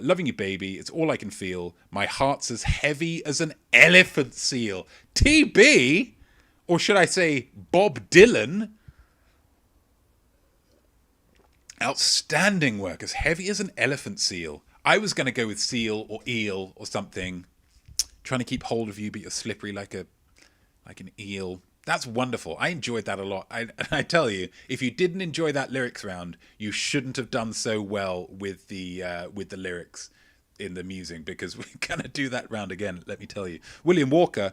S2: Loving you, baby, it's all I can feel. My heart's as heavy as an elephant seal. TB, or should I say Bob Dylan? Outstanding work, as heavy as an elephant seal. I was going to go with seal or eel or something. Trying to keep hold of you, but you're slippery like an eel. That's wonderful. I enjoyed that a lot. I tell you, if you didn't enjoy that lyrics round, you shouldn't have done so well with the lyrics in the musing, because we're going to do that round again, let me tell you. William Walker,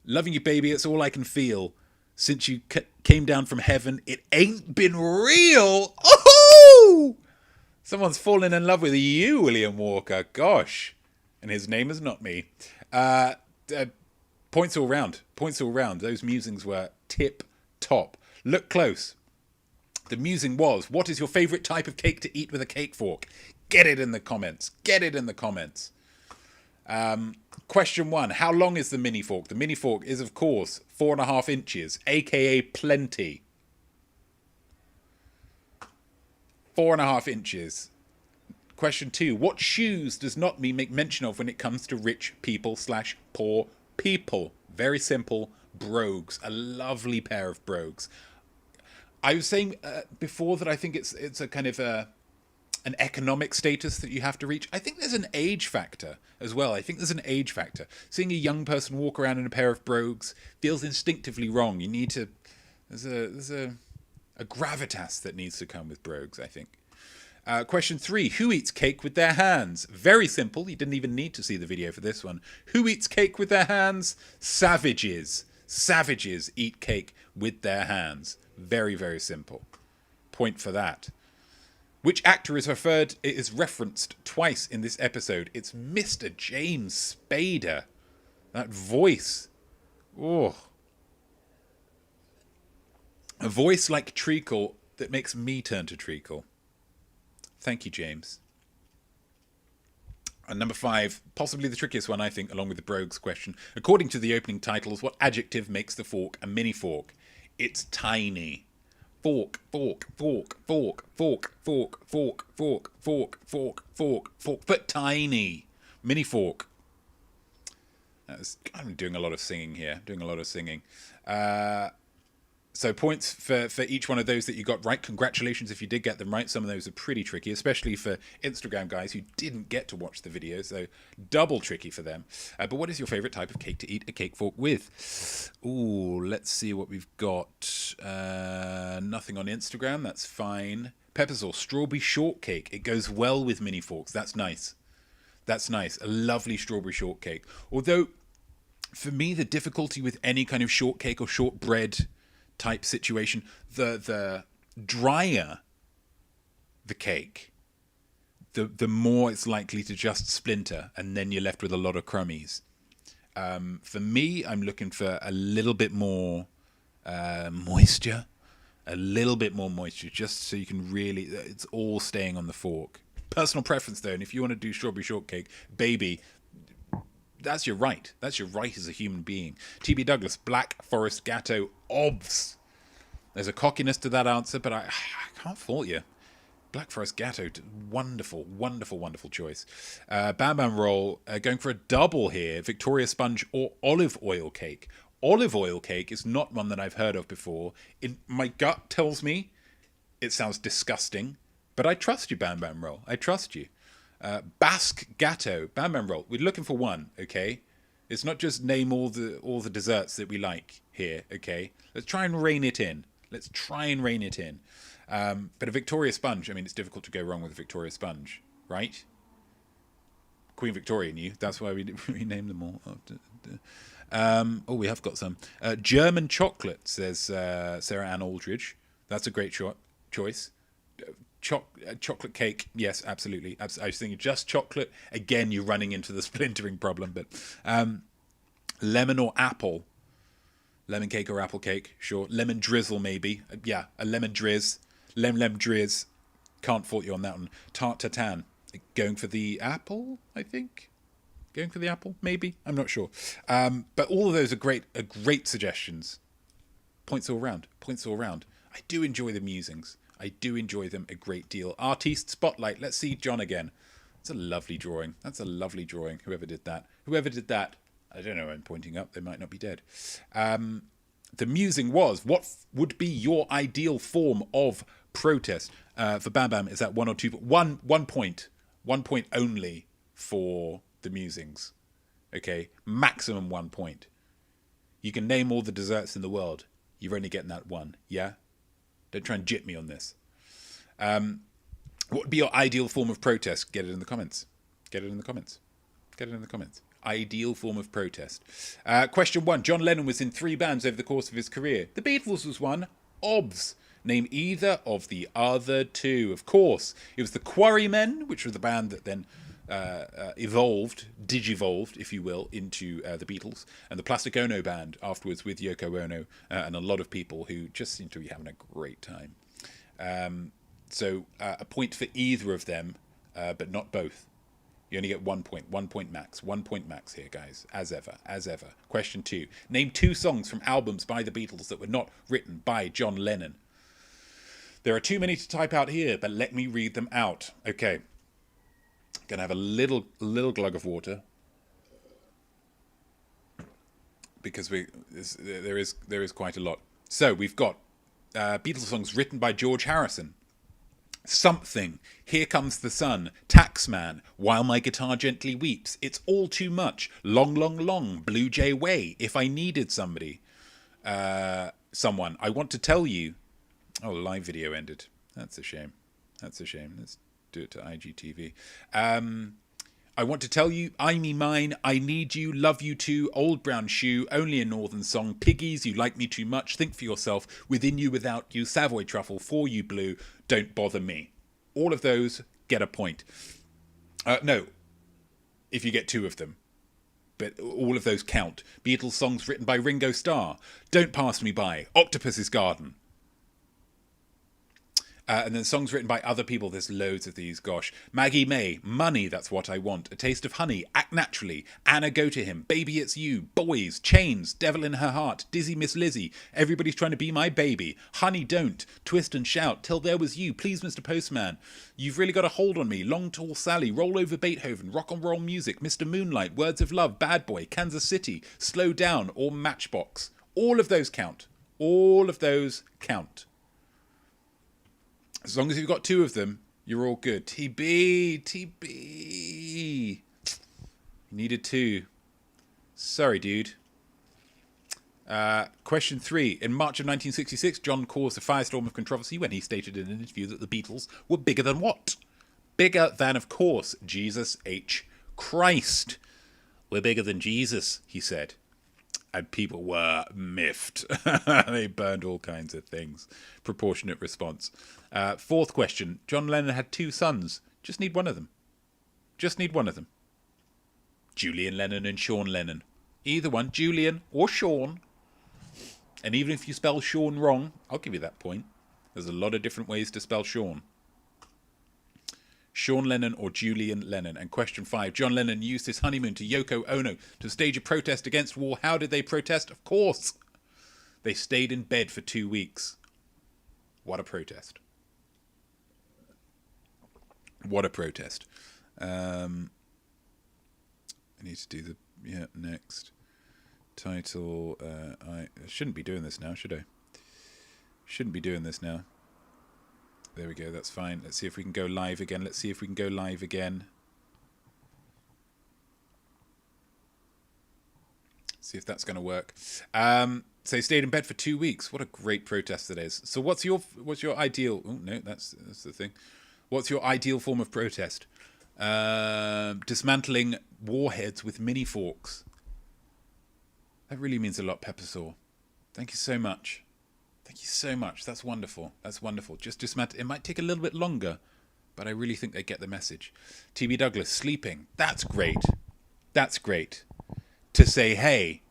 S2: loving you, baby, it's all I can feel. Since you came down from heaven, it ain't been real. Oh! Someone's fallen in love with you, William Walker. Gosh. And his name is not me. Points all round. Points all round. Those musings were tip top. Look close. The musing was, what is your favourite type of cake to eat with a cake fork? Get it in the comments. Get it in the comments. Question 1. How long is the mini fork? The mini fork is, of course, 4.5 inches, aka plenty. 4.5 inches. Question 2. What shoes does Notme make mention of when it comes to rich people / poor people? Very simple. brogues, a lovely pair of brogues. I was saying before that I think it's a kind of an economic status that you have to reach. I think there's an age factor as well. I think there's an age factor. Seeing a young person walk around in a pair of brogues feels instinctively wrong. You need to... There's a gravitas that needs to come with brogues, I think. Question 3. Who eats cake with their hands? Very simple. You didn't even need to see the video for this one. Who eats cake with their hands? Savages. Savages eat cake with their hands. Very, very simple. Point for that. Which actor is referenced twice in this episode? It's Mr. James Spader. That voice. Oh. A voice like treacle that makes me turn to treacle. Thank you, James. And number 5, possibly the trickiest one, I think, along with the brogues question. According to the opening titles, what adjective makes the fork a mini fork? It's tiny. Fork, fork, fork, fork, fork, fork, fork, fork, fork, fork, fork, fork, but tiny. Mini fork. I'm doing a lot of singing here. So points for each one of those that you got right. Congratulations if you did get them right. Some of those are pretty tricky, especially for Instagram guys who didn't get to watch the video. So double tricky for them. But what is your favourite type of cake to eat a cake fork with? Ooh, let's see what we've got. Nothing on Instagram. That's fine. Peppers or strawberry shortcake. It goes well with mini forks. That's nice. That's nice. A lovely strawberry shortcake. Although, for me, the difficulty with any kind of shortcake or shortbread type situation, the drier the cake, the more it's likely to just splinter, and then you're left with a lot of crummies. For me, I'm looking for a little bit more moisture, just so you can really, it's all staying on the fork. Personal preference though, and if you want to do strawberry shortcake, baby, that's your right. That's your right as a human being. TB Douglas, Black Forest Gatto, obvs. There's a cockiness to that answer, but I can't fault you. Black Forest Gatto, wonderful, wonderful, wonderful choice. Bam Bam Roll, going for a double here. Victoria Sponge or olive oil cake. Olive oil cake is not one that I've heard of before. My gut tells me it sounds disgusting, but I trust you, Bam Bam Roll. I trust you. Basque Gatto, Bam Bam Roll. We're looking for one, okay? It's not just name all the desserts that we like here, okay? Let's try and rein it in. But a Victoria Sponge, I mean, it's difficult to go wrong with a Victoria Sponge, right? Queen Victoria knew. That's why we named them all. We have got some. German chocolate, says Sarah Ann Aldridge. That's a great choice. Chocolate cake, yes, absolutely. I was thinking just chocolate. Again, you're running into the splintering problem. But lemon or apple? Lemon cake or apple cake? Sure. Lemon drizzle, maybe. Yeah, a lemon drizz. Lemon drizz. Can't fault you on that one. Tart tatin. Going for the apple, I think. Going for the apple, maybe. I'm not sure. But all of those are great suggestions. Points all round. I do enjoy the musings. I do enjoy them a great deal. Artiste Spotlight. Let's see John again. That's a lovely drawing. Whoever did that. I don't know. I'm pointing up. They might not be dead. The musing was, what would be your ideal form of protest? For Bam Bam, is that 1 or 2? 1 point. 1 point only for the musings. Okay? Maximum 1 point. You can name all the desserts in the world. You're only getting that one. Yeah? Don't try and jip me on this. What would be your ideal form of protest? Get it in the comments. Ideal form of protest. Question 1. John Lennon was in 3 bands over the course of his career. The Beatles was one. Obvs. Name either of the other 2. Of course, it was the Quarrymen, which was the band that then digivolved, if you will, into the Beatles, and the Plastic Ono band afterwards with Yoko Ono and a lot of people who just seem to be having a great time. So a point for either of them, but not both. You only get 1 point. 1 point max. 1 point max here, guys. As ever. Question 2. Name 2 songs from albums by the Beatles that were not written by John Lennon. There are too many to type out here, but let me read them out. Okay. Gonna have a little glug of water. because there is quite a lot. So we've got Beatles songs written by George Harrison. Something, Here Comes the Sun, Taxman, While My Guitar Gently Weeps, It's All Too Much, Long, Long, Long, Blue Jay Way, If I Needed Somebody, Someone, I Want to Tell You. Oh, live video ended. That's a shame. Let's do it to IGTV. I Want to Tell You, I Me Mine, I Need You, Love You Too, Old Brown Shoe, Only a Northern Song, Piggies, You Like Me Too Much, Think for Yourself, Within You, Without You, Savoy Truffle, For You Blue, Don't Bother Me. All of those get a point. No, if you get 2 of them. But all of those count. Beatles songs written by Ringo Starr, Don't Pass Me By, Octopus's Garden. And then songs written by other people. There's loads of these, gosh. Maggie May, Money, That's What I Want. A Taste of Honey, Act Naturally. Anna, Go to Him. Baby, It's You. Boyz, Chains, Devil in Her Heart. Dizzy Miss Lizzie. Everybody's Trying to Be My Baby. Honey, Don't. Twist and Shout. Till There Was You. Please, Mr. Postman. You've Really Got a Hold on Me. Long Tall Sally. Roll Over Beethoven. Rock and Roll Music. Mr. Moonlight. Words of Love. Bad Boy. Kansas City. Slow Down. Or Matchbox. All of those count. All of those count. As long as you've got 2 of them, you're all good. TB. You needed 2. Sorry, dude. Question 3. In March of 1966, John caused a firestorm of controversy when he stated in an interview that the Beatles were bigger than what? Bigger than, of course, Jesus H. Christ. We're bigger than Jesus, he said. And people were miffed. They burned all kinds of things. Proportionate response. 4th question. John Lennon had 2 sons. Just need one of them. Julian Lennon and Sean Lennon. Either one, Julian or Sean. And even if you spell Sean wrong, I'll give you that point. There's a lot of different ways to spell Sean. Sean Lennon or Julian Lennon. And question 5. John Lennon used his honeymoon to Yoko Ono to stage a protest against war. How did they protest? Of course, they stayed in bed for 2 weeks. What a protest. What a protest. I need to do the... Yeah, next. Title... I shouldn't be doing this now, should I? Shouldn't be doing this now. There we go, that's fine. Let's see if we can go live again. See if that's going to work. So he stayed in bed for 2 weeks. What a great protest that is. So what's your ideal... Oh, no, that's the thing. What's your ideal form of protest? Dismantling warheads with miniforks. That really means a lot, Peppersaw. Thank you so much. That's wonderful. Just dismantle. It might take a little bit longer, but I really think they get the message. TB Douglas, sleeping. That's great. To say, hey,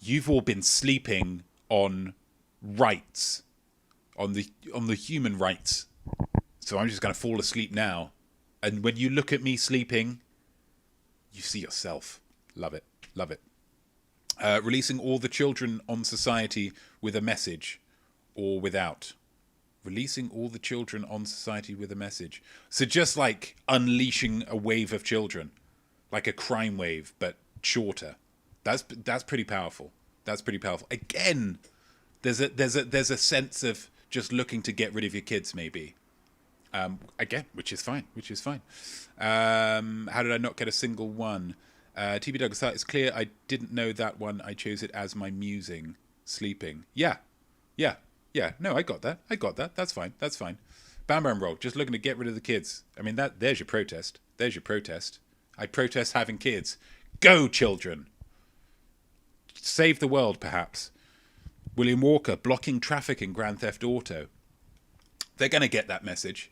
S2: you've all been sleeping on rights, on the human rights. So I'm just going to fall asleep now. And when you look at me sleeping, you see yourself. Love it. Releasing all the children on society with a message. Or without. Releasing all the children on society with a message. So just like unleashing a wave of children. Like a crime wave, but shorter. That's pretty powerful. Again, there's a sense of just looking to get rid of your kids, maybe. Again, which is fine. How did I not get a single one? TB Douglas, it's clear I didn't know that one. I chose it as my musing. Sleeping. Yeah. No, I got that. That's fine. Bam Bam Roll, just looking to get rid of the kids. I mean, there's your protest. I protest having kids. Go, children. Save the world, perhaps. William Walker, blocking traffic in Grand Theft Auto. They're going to get that message.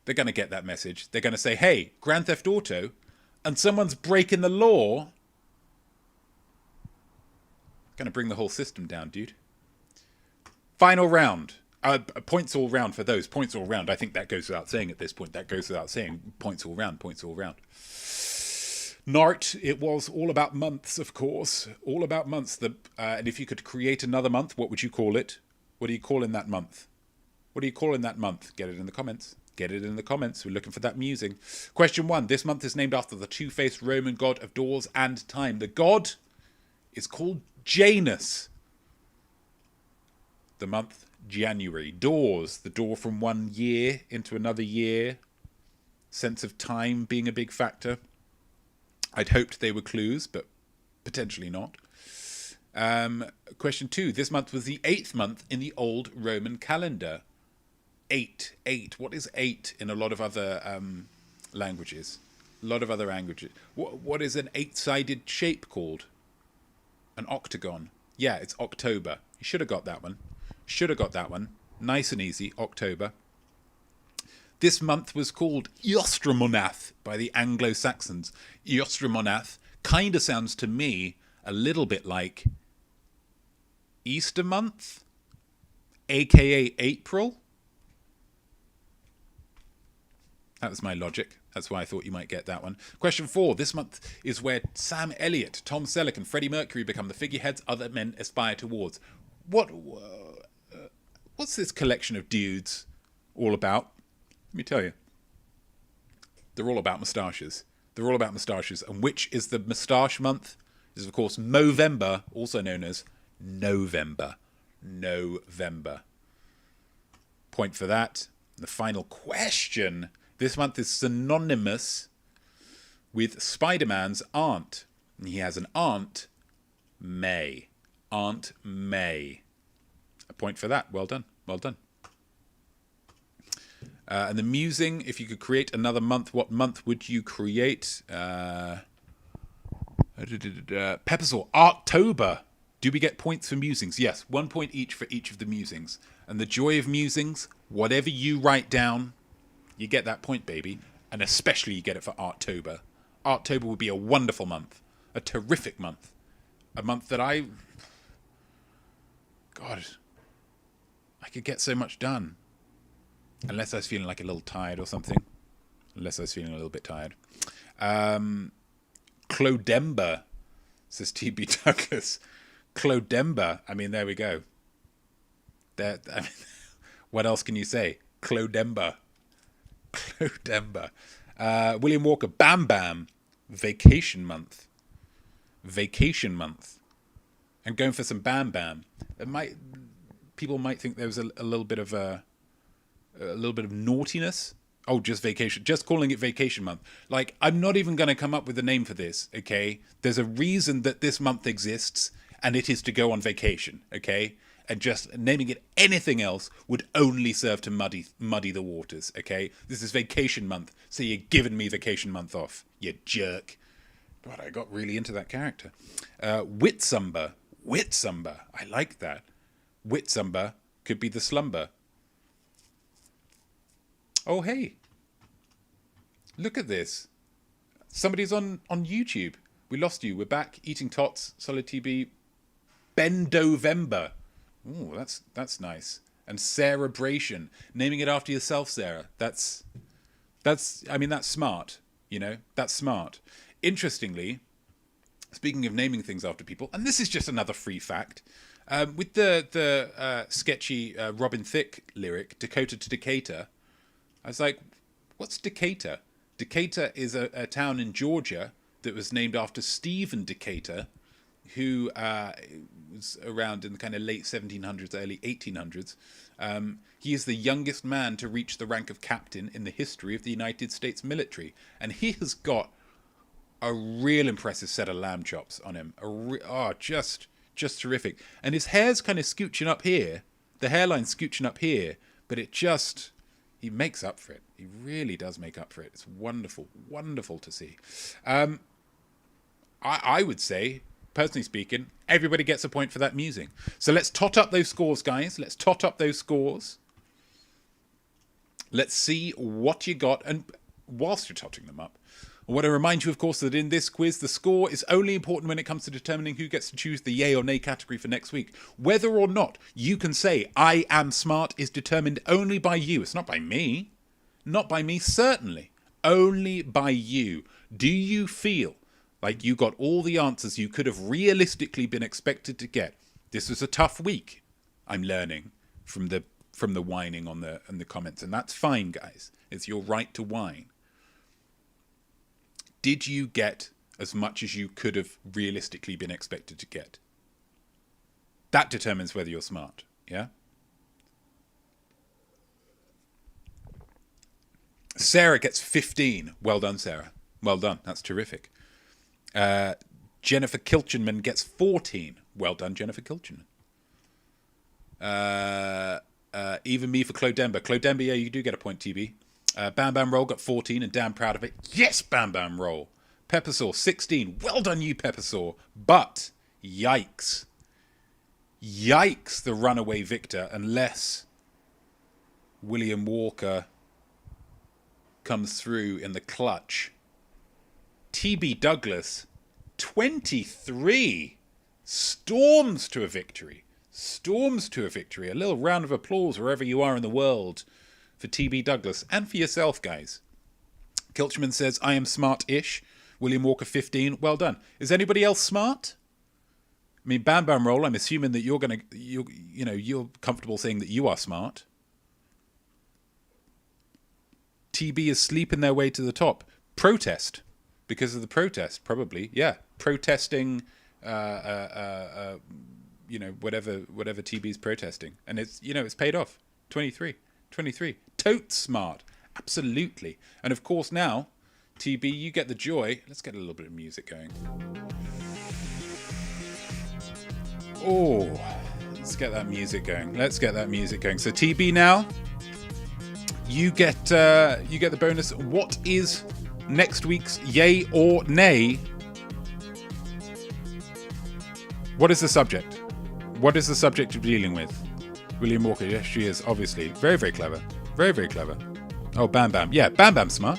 S2: They're going to say, hey, Grand Theft Auto, and someone's breaking the law. Going to bring the whole system down, dude. Final round. Points all round for those. Points all round. I think that goes without saying at this point. Points all round. Nart, it was all about months, of course. All about months. And if you could create another month, what would you call it? What are you calling that month? Get it in the comments. We're looking for that musing. Question 1. This month is named after the two-faced Roman god of doors and time. The god is called Janus, the month January. Doors, the door from one year into another year. Sense of time being a big factor. I'd hoped they were clues, but potentially not. Question 2. This month was the 8th month in the old Roman calendar. 8. What is 8 in a lot of other languages? A lot of other languages. What is an 8-sided shape called? An octagon. Yeah, it's October. You should have got that one. Nice and easy. October. This month was called Eostre-monath by the Anglo Saxons. Eostre-monath kind of sounds to me a little bit like Easter month, aka April. That was my logic. That's why I thought you might get that one. Question 4. This month is where Sam Elliott, Tom Selleck and Freddie Mercury become the figureheads other men aspire towards. What's this collection of dudes all about? Let me tell you. They're all about moustaches. And which is the moustache month? This is, of course, Movember, also known as November. Point for that. The final question. This month is synonymous with Spider-Man's aunt. And he has an Aunt May. Aunt May. A point for that. Well done. And the musing, if you could create another month, what month would you create? Peppersall, October. Do we get points for musings? Yes, 1 point each for each of the musings. And the joy of musings, whatever you write down, you get that point, baby. And especially you get it for October. October would be a wonderful month. A terrific month. A month that I could get so much done. Unless I was feeling like a little tired or something. Unless I was feeling a little bit tired. Clodember, says TB Douglas. Clodember. I mean, there we go. What else can you say? Clodember. William Walker. Bam Bam. Vacation month. And going for some Bam Bam. People might think there was a little bit of naughtiness. Oh, just vacation. Just calling it vacation month. Like, I'm not even going to come up with a name for this, okay? There's a reason that this month exists, and it is to go on vacation, okay? And just naming it anything else would only serve to muddy the waters, okay? This is vacation month, so you're giving me vacation month off, you jerk. God, I got really into that character. Whitsumber. I like that. Whitsumber could be the slumber. Oh, hey. Look at this. Somebody's on YouTube. We lost you. We're back. Eating Tots. Solid TB. Bendovember. Ooh, that's nice. And Cerebration. Naming it after yourself, Sarah. That's smart. You know, that's smart. Interestingly, speaking of naming things after people, and this is just another free fact, with the sketchy Robin Thicke lyric, Dakota to Decatur, I was like, what's Decatur? Decatur is a town in Georgia that was named after Stephen Decatur, who was around in the kind of late 1700s, early 1800s. He is the youngest man to reach the rank of captain in the history of the United States military. And he has got a real impressive set of lamb chops on him. Just terrific. And his hair's kind of scooching up here. The hairline's scooching up here, but he makes up for it. He really does make up for it. It's wonderful, wonderful to see. I would say, personally speaking, everybody gets a point for that musing. So let's tot up those scores, guys. Let's tot up those scores. Let's see what you got. And whilst you're totting them up, I want to remind you, of course, that in this quiz, the score is only important when it comes to determining who gets to choose the yay or nay category for next week. Whether or not you can say, I am smart, is determined only by you. It's not by me. Not by me, certainly. Only by you. Do you feel like you got all the answers you could have realistically been expected to get? This was a tough week, I'm learning from the whining on the comments. And that's fine, guys. It's your right to whine. Did you get as much as you could have realistically been expected to get? That determines whether you're smart. Yeah? Sarah gets 15. Well done, Sarah. Well done. That's terrific. Jennifer Kilchinman gets 14. Well done, Jennifer Kilchinman. Even me for Clodemba. Clodemba, yeah, you do get a point, TB. Bam Bam Roll got 14 and damn proud of it. Yes, Bam Bam Roll. Peppersaw, 16. Well done, you Peppersaw. But, yikes. Yikes, the runaway victor, unless William Walker comes through in the clutch. TB Douglas, 23. Storms to a victory. Storms to a victory. A little round of applause wherever you are in the world for TB Douglas and for yourself, guys. Kilchman says, I am smart-ish. William Walker, 15. Well done. Is anybody else smart? I mean, Bam Bam Roll, I'm assuming that you're comfortable saying that you are smart. TB is sleeping their way to the top. Protest. Because of the protest, probably. Yeah. Protesting, whatever TB's protesting. And it's paid off. 23. Totes smart. Absolutely. And of course now, TB, you get the joy. Let's get a little bit of music going. Oh, let's get that music going. So TB now, you get the bonus. What is next week's yay or nay? What is the subject? What is the subject you're dealing with? William Walker, yes, she is, obviously. Very, very clever. Very, very clever. Oh, Bam Bam. Yeah, Bam Bam smart.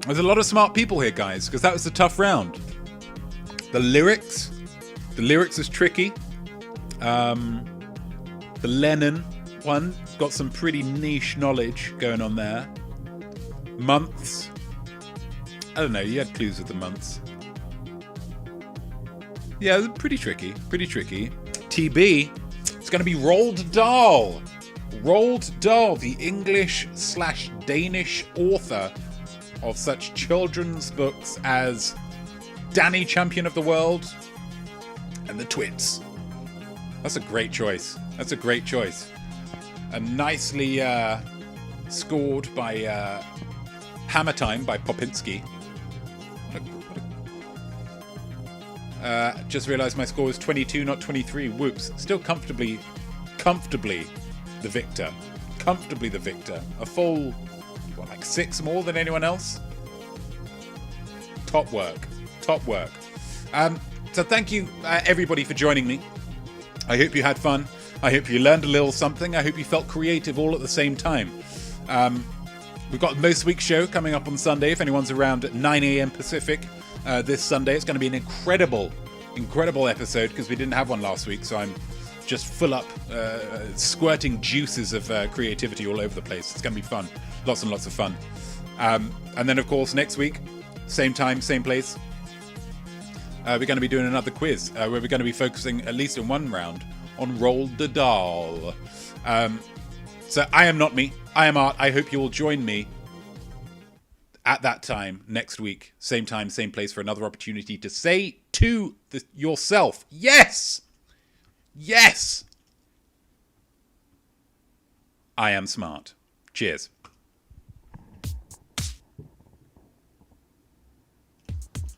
S2: There's a lot of smart people here, guys, because that was a tough round. The lyrics is tricky. The Lennon one got some pretty niche knowledge going on there. Months. I don't know, you had clues with the months. Yeah, pretty tricky. TB, it's going to be Roald Dahl. Roald Dahl, the English/Danish author of such children's books as Danny, Champion of the World, and The Twits. That's a great choice. And nicely scored by Hammer Time by Popinski. Just realised my score was 22, not 23. Whoops. Still comfortably the victor. A full, 6 more than anyone else? Top work. So thank you, everybody, for joining me. I hope you had fun. I hope you learned a little something. I hope you felt creative all at the same time. We've got most week's show coming up on Sunday. If anyone's around at 9 a.m. Pacific this Sunday, it's going to be an incredible episode because we didn't have one last week. So I'm just full up, squirting juices of creativity all over the place. It's going to be fun. Lots and lots of fun. And then, of course, next week, same time, same place, we're going to be doing another quiz where we're going to be focusing, at least in one round, on Roald Dahl. So I am not me. I am Art. I hope you will join me at that time next week. Same time, same place for another opportunity to say to yourself, yes! Yes! I am smart. Cheers.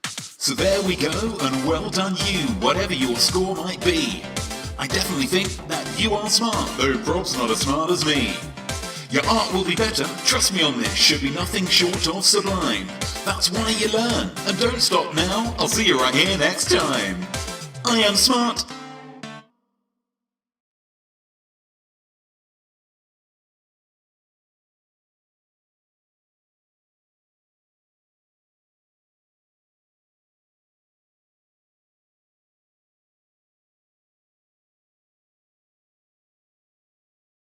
S1: So there we go, and well done you, whatever your score might be. I definitely think that you are smart, though Rob's not as smart as me. Your art will be better, trust me on this, should be nothing short of sublime. That's why you learn, and don't stop now, I'll see you right here next time. I am smart,